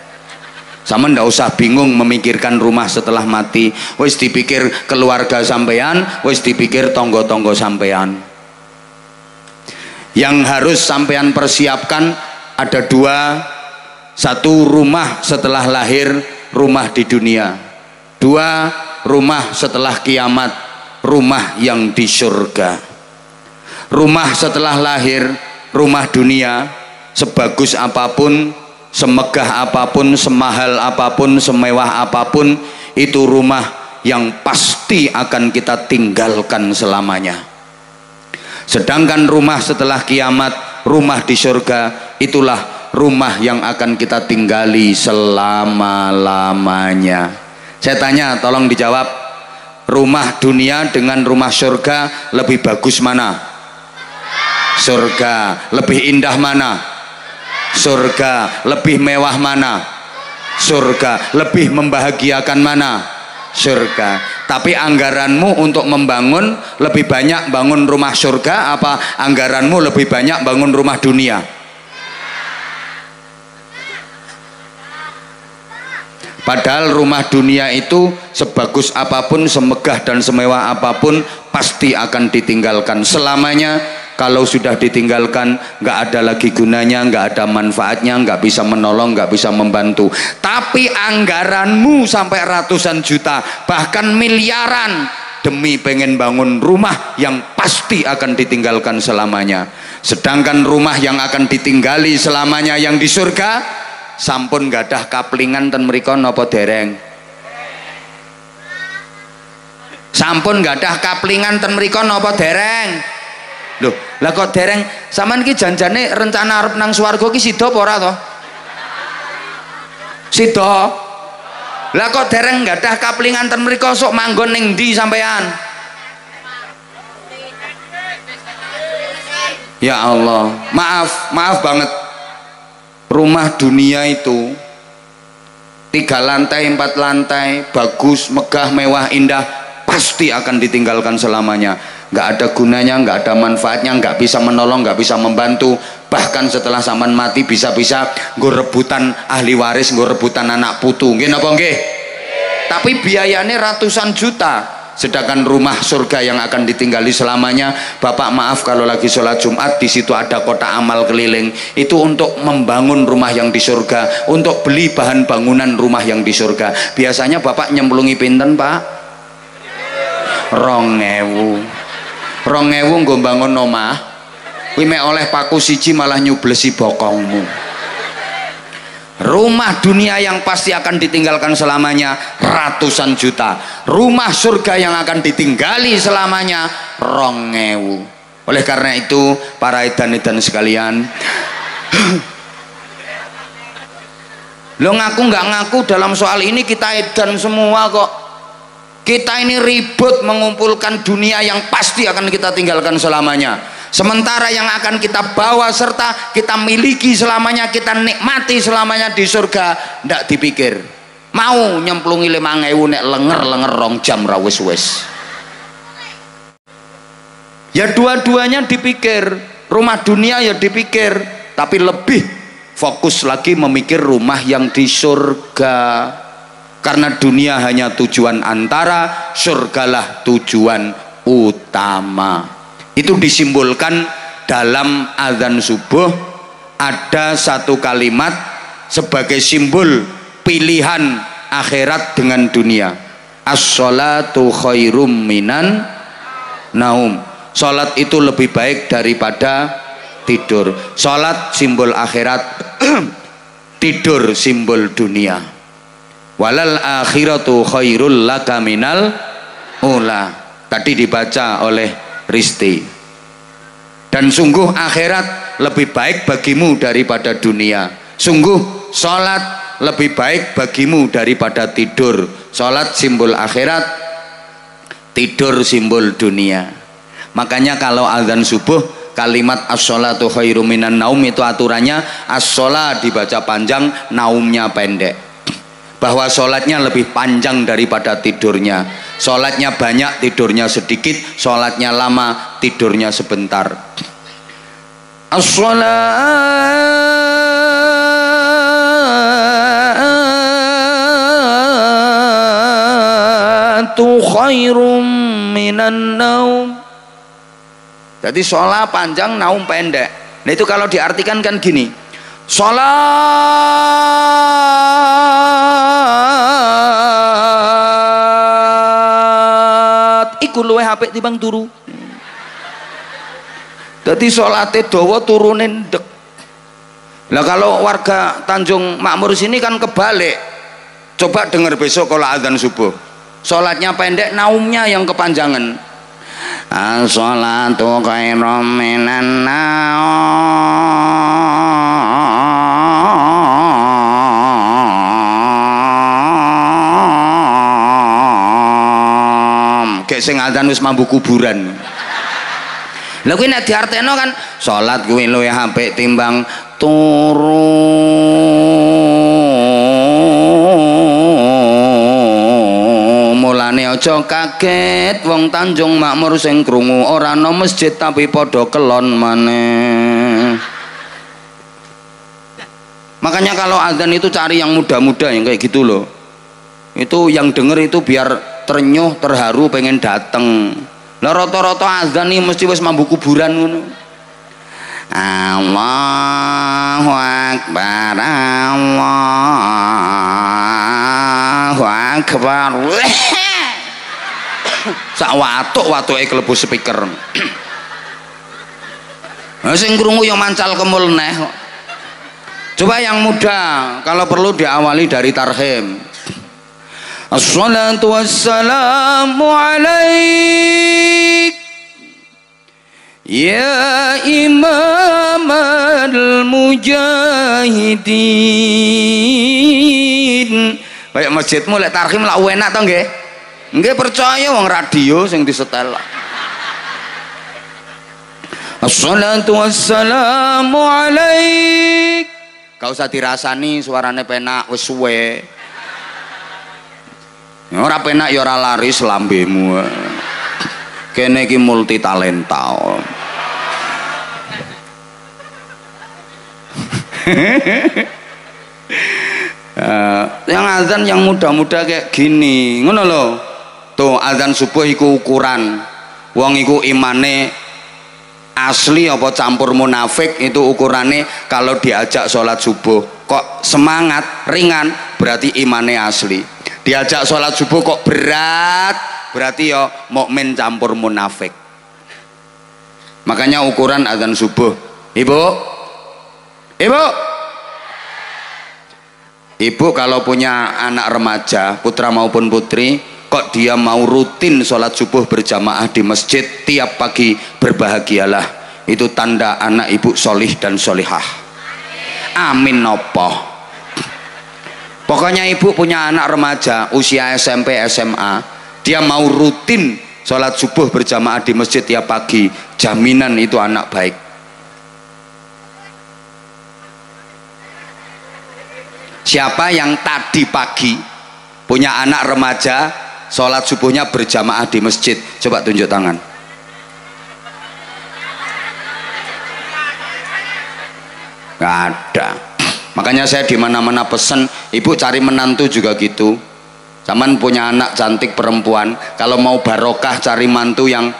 Sama ndak usah bingung memikirkan rumah setelah mati. Wis dipikir keluarga sampean, wis dipikir tonggo-tonggo sampean. Yang harus sampean persiapkan ada dua. Satu, rumah setelah lahir, rumah di dunia. Dua, rumah setelah kiamat, rumah yang di surga. Rumah setelah lahir, rumah dunia, sebagus apapun, semegah apapun, semahal apapun, semewah apapun, itu rumah yang pasti akan kita tinggalkan selamanya. Sedangkan rumah setelah kiamat, rumah di surga, itulah rumah yang akan kita tinggali selama-lamanya. Saya tanya, tolong dijawab, rumah dunia dengan rumah surga lebih bagus mana? Surga. Lebih indah mana? Surga. Lebih mewah mana? Surga. Lebih membahagiakan mana? Surga. Tapi anggaranmu untuk membangun lebih banyak bangun rumah surga apa anggaranmu lebih banyak bangun rumah dunia? Padahal rumah dunia itu sebagus apapun, semegah dan semewah apapun pasti akan ditinggalkan selamanya. Kalau sudah ditinggalkan nggak ada lagi gunanya, nggak ada manfaatnya, nggak bisa menolong, nggak bisa membantu. Tapi anggaranmu sampai ratusan juta bahkan miliaran demi pengen bangun rumah yang pasti akan ditinggalkan selamanya. Sedangkan rumah yang akan ditinggali selamanya yang di surga sampun gadah kaplingan ten mriko napa dereng? Sampun gadah kaplingan ten mriko napa dereng? Loh, lah kok dereng sampean iki janjane rencana arep nang swarga ki sida apa ora to? Sida. Lah kok dereng gadah kaplingan ten mriko sok manggon ning ndi sampean? Ya Allah, maaf banget. Rumah dunia itu 3 lantai, 4 lantai, bagus, megah, mewah, indah, pasti akan ditinggalkan selamanya. Nggak ada gunanya, nggak ada manfaatnya, nggak bisa menolong, nggak bisa membantu. Bahkan setelah sampean mati bisa-bisa nggo rebutan ahli waris, nggo rebutan anak putu. Nggih napa nggih? Tapi biayanya ratusan juta. Sedangkan rumah surga yang akan ditinggali selamanya, Bapak maaf kalau lagi sholat Jumat di situ ada kotak amal keliling, itu untuk membangun rumah yang di surga, untuk beli bahan bangunan rumah yang di surga. Biasanya Bapak nyemplungi pinten Pak? 2.000 nggo bangun omah, kuwi mek oleh paku siji malah nyublesi bokongmu. Rumah dunia yang pasti akan ditinggalkan selamanya ratusan juta. Rumah surga yang akan ditinggali selamanya 2.000. Oleh karena itu para edan-edan sekalian, lo ngaku nggak ngaku dalam soal ini kita edan semua kok. Kita ini ribut mengumpulkan dunia yang pasti akan kita tinggalkan selamanya. Sementara yang akan kita bawa serta kita miliki selamanya, kita nikmati selamanya di surga, ndak dipikir. Mau nyemplungi 5.000 nek lenger-lenger 2 jam ra wis-wis. Ya dua-duanya dipikir, rumah dunia ya dipikir, tapi lebih fokus lagi memikir rumah yang di surga. Karena dunia hanya tujuan antara, surgalah tujuan utama. Itu disimbolkan dalam azan subuh, ada satu kalimat sebagai simbol pilihan akhirat dengan dunia. As-sholatu khairum minan naum. Sholat itu lebih baik daripada tidur. Sholat simbol akhirat, tidur simbol dunia. Walal akhiratu khairul laka minal ula. Tadi dibaca oleh Risti. Dan sungguh akhirat lebih baik bagimu daripada dunia. Sungguh sholat lebih baik bagimu daripada tidur. Sholat simbol akhirat, tidur simbol dunia. Makanya kalau azan subuh kalimat as-sholatu khairum minan naum itu aturannya as-sholat dibaca panjang, naumnya pendek. Bahwa sholatnya lebih panjang daripada tidurnya. Sholatnya banyak, tidurnya sedikit. Sholatnya lama, tidurnya sebentar. As-sholatu khairum minan naum. Jadi sholat panjang, naum pendek. Nah itu kalau diartikan kan gini, sholat iku luwih apik timbang turu. Jadi sholatnya dawa turune ndek. Lah kalau warga Tanjung Makmur sini kan kebalik. Coba dengar besok kalau azan subuh, sholatnya pendek, naumnya yang kepanjangan. As-sholatu khairum minan naum. Kayak sing azan wis mambu kuburan. Lha kuwi nek diartekno kan salat kuwi luwih apik timbang turu. Mulane aja kaget wong Tanjung Makmur sing krungu ora ana masjid tapi padha kelon maneh. Makanya kalau azan itu cari yang muda-muda yang kayak gitu loh. Itu yang denger itu biar ternyuh, terharu, pengen dateng. Lah rata-rata azan nih mesti wis mambu kuburan ngono. Allahu Akbar, Allahu Akbar. Sak watuk-watuke klebu speaker. Sing krungu yo mancal kemul neh. Coba yang muda, kalau perlu diawali dari tarhim. Assalatu wassalamu alaik ya imam al-mujahidin. Kayak masjidmu lek tarhim lak enak to nggih? Nggih percaya wong radio sing disetel. Assalatu wassalamu alaik. Gak usah dirasani suarane penak wis suwe. Ora penak ya ora laris lambemu. Kene iki multi talenta. Yang azan yang muda-muda kayak gini, ngono lho. Tuh azan subuh iku ukuran. Wong iku imane asli apa campur munafik itu ukurannya. Kalau diajak sholat subuh kok semangat ringan berarti imane asli. Diajak sholat subuh kok berat berarti ya mukmin campur munafik. Makanya ukuran azan subuh. Ibu kalau punya anak remaja putra maupun putri kok dia mau rutin sholat subuh berjamaah di masjid tiap pagi, berbahagialah. Itu tanda anak ibu solih dan solihah. Amin nopo. Pokoknya ibu punya anak remaja usia SMP SMA, dia mau rutin sholat subuh berjamaah di masjid tiap pagi, jaminan itu anak baik. Siapa yang tadi pagi punya anak remaja sholat subuhnya berjamaah di masjid? Coba tunjuk tangan. Gak ada. Makanya saya di mana-mana pesen, ibu cari menantu juga gitu. Zaman punya anak cantik perempuan, kalau mau barokah cari mantu yang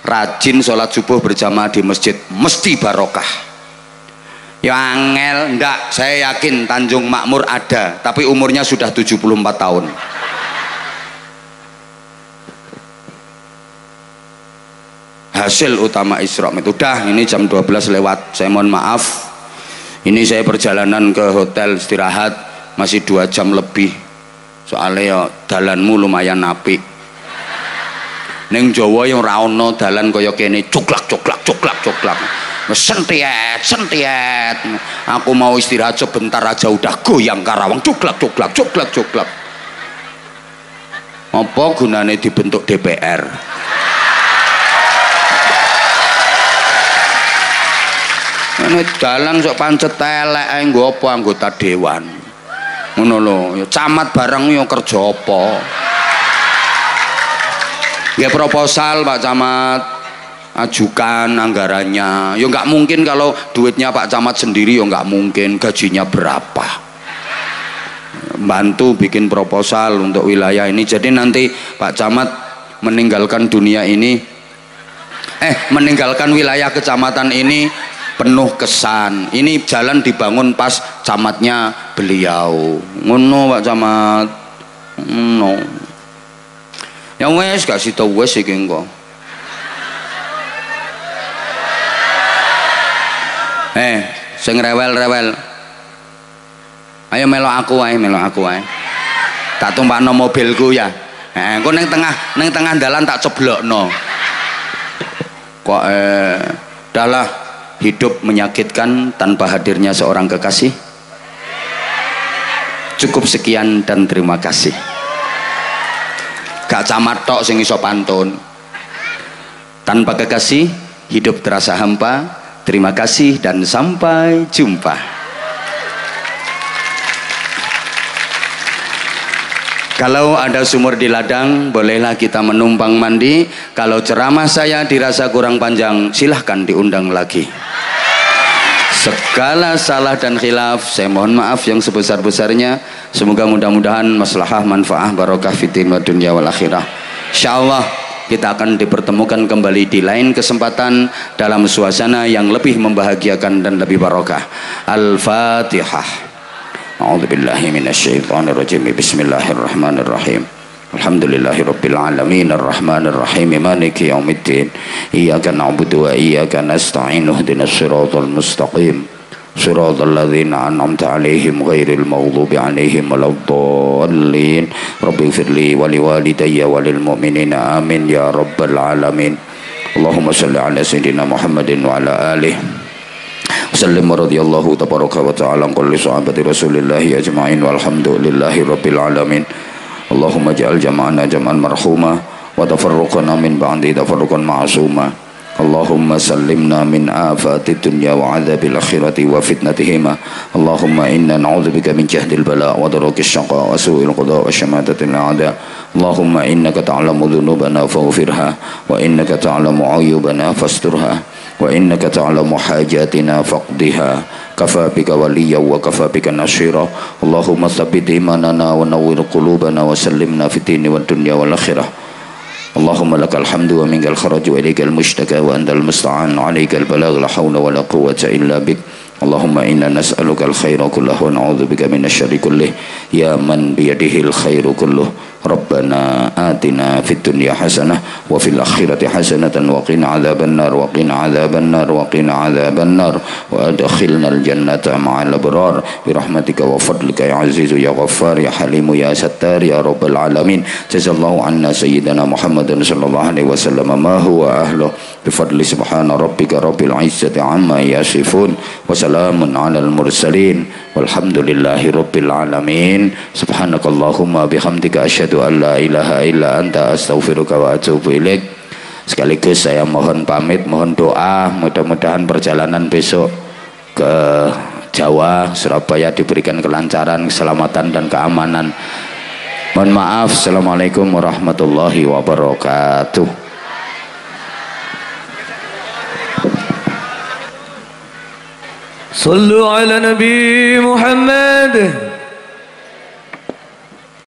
rajin sholat subuh berjamaah di masjid, mesti barokah. Ya angel, enggak, saya yakin Tanjung Makmur ada, tapi umurnya sudah 74 tahun. Hasil utama Isra itu udah, ini jam 12 lewat, saya mohon maaf. Ini saya perjalanan ke hotel istirahat masih 2 jam lebih. Soalnya ya dalanmu lumayan apik. Ning Jawa yang ra ono dalan kaya kene cuklak. Sentiet. Aku mau istirahat sebentar aja udah goyang karawang cuklak. Apa gunane dibentuk DPR? Ini dalan sok pancet telek ae nggo apa anggota dewan. Ngono lho, ya camat bareng ya kerja apa? Nggih proposal Pak Camat, ajukan anggarannya. Ya nggak mungkin kalau duitnya Pak Camat sendiri, ya nggak mungkin. Gajinya berapa? Bantu bikin proposal untuk wilayah ini. Jadi nanti Pak Camat meninggalkan dunia ini. meninggalkan wilayah kecamatan ini penuh kesan. Ini jalan dibangun pas camatnya beliau. Ngono Pak Camat. Ngono. Ya wes gak sida wes iki engko. Sing rewel-rewel. Ayo melok aku wae. Tak tumpakno mobilku ya. Engko ning tengah dalan tak ceblokno. Kok dalah hidup menyakitkan tanpa hadirnya seorang kekasih. Cukup sekian dan terima kasih. Gak Camat tok sing iso pantun. Tanpa kekasih hidup terasa hampa. Terima kasih dan sampai jumpa. Kalau ada sumur di ladang, bolehlah kita menumpang mandi. Kalau ceramah saya dirasa kurang panjang, silahkan diundang lagi. Segala salah dan khilaf, saya mohon maaf yang sebesar-besarnya. Semoga mudah-mudahan maslahah, manfaah, barokah fitin wa dunya wal akhirah. Insyaallah kita akan dipertemukan kembali di lain kesempatan dalam suasana yang lebih membahagiakan dan lebih barokah. Al-Fatihah. A'udzubillahi minasyaitonirrajim. Bismillahirrahmanirrahim. Alhamdulillahirabbil alamin arrahmanir rahim maliki yaumiddin. Iyyaka na'budu wa iyyaka nasta'in ihdinas siratal mustaqim. Siratal ladzina an'amta 'alaihim ghairil maghdubi 'alaihim waladdallin. Rabbighfirli wa liwalidayya walil mu'minina amin ya rabbal alamin. Allahumma shalli 'ala sayyidina Muhammadin wa 'ala alihi wasallim radhiyallahu tabaraka wa ta'ala an kulli sahabati Rasulillahi ajma'in walhamdulillahi rabbil alamin. Allahumma ja'al jama'ana jam'an marhuma wa tafarruqana min ba'di tafarruqan ma'suma. Allahumma sallimna min afati dunya wa adzabil akhirati wa fitnatihima. Allahumma inna na'udzubika min jahdil bala wa darakis syaqa wa su'il qada wa syamatatil a'da. Allahumma innaka ta'lamu dhunubana faghfirha wa innaka ta'lamu 'uyubana fasturha wa innaka ta'lamu hajatina faqdiha. Kafa bika waliyya wa kafa bika nasira. Allahumma tsabbit imanana wa nawwir qulubana wa sallimna fid dini wad dunya wal akhirah. Allahumma lakal hamdu wa minkal kharaju wa ilaikal mushtaka wa antal musta'an 'alaikal balagh la haula wa la quwwata illa bik. Allahumma inna nas'aluka al-khaira kullahu wa na'udzubika minasyarri kullih ya man biyadihi al-khairu kulluh. Rabbana atina fid dunya hasanah wa fil akhirati hasanatan wa qina adzabannar wa qina adzabannar wa qina adzabannar wa adkhilna al-jannata ma'al abrar bi rahmatika wa fadlika ya azizu ya ghaffar ya halimu ya sattar ya rabbal alamin. Jazallahu anna sayyidina Muhammadan sallallahu alaihi wasallam ma huwa ahlu bi fadli subhana rabbika rabbil izzati amma yasifun wa salamun alal mursalin walhamdulillahi rabbil alamin. Subhanakallahumma bihamdika asyhadu an la ilaha illa anta astaghfiruka wa atubu ilaik. Sekaligus saya mohon pamit, mohon doa mudah-mudahan perjalanan besok ke Jawa, Surabaya diberikan kelancaran, keselamatan dan keamanan. Mohon maaf. Assalamualaikum warahmatullahi wabarakatuh. Sallu ala Nabi Muhammad.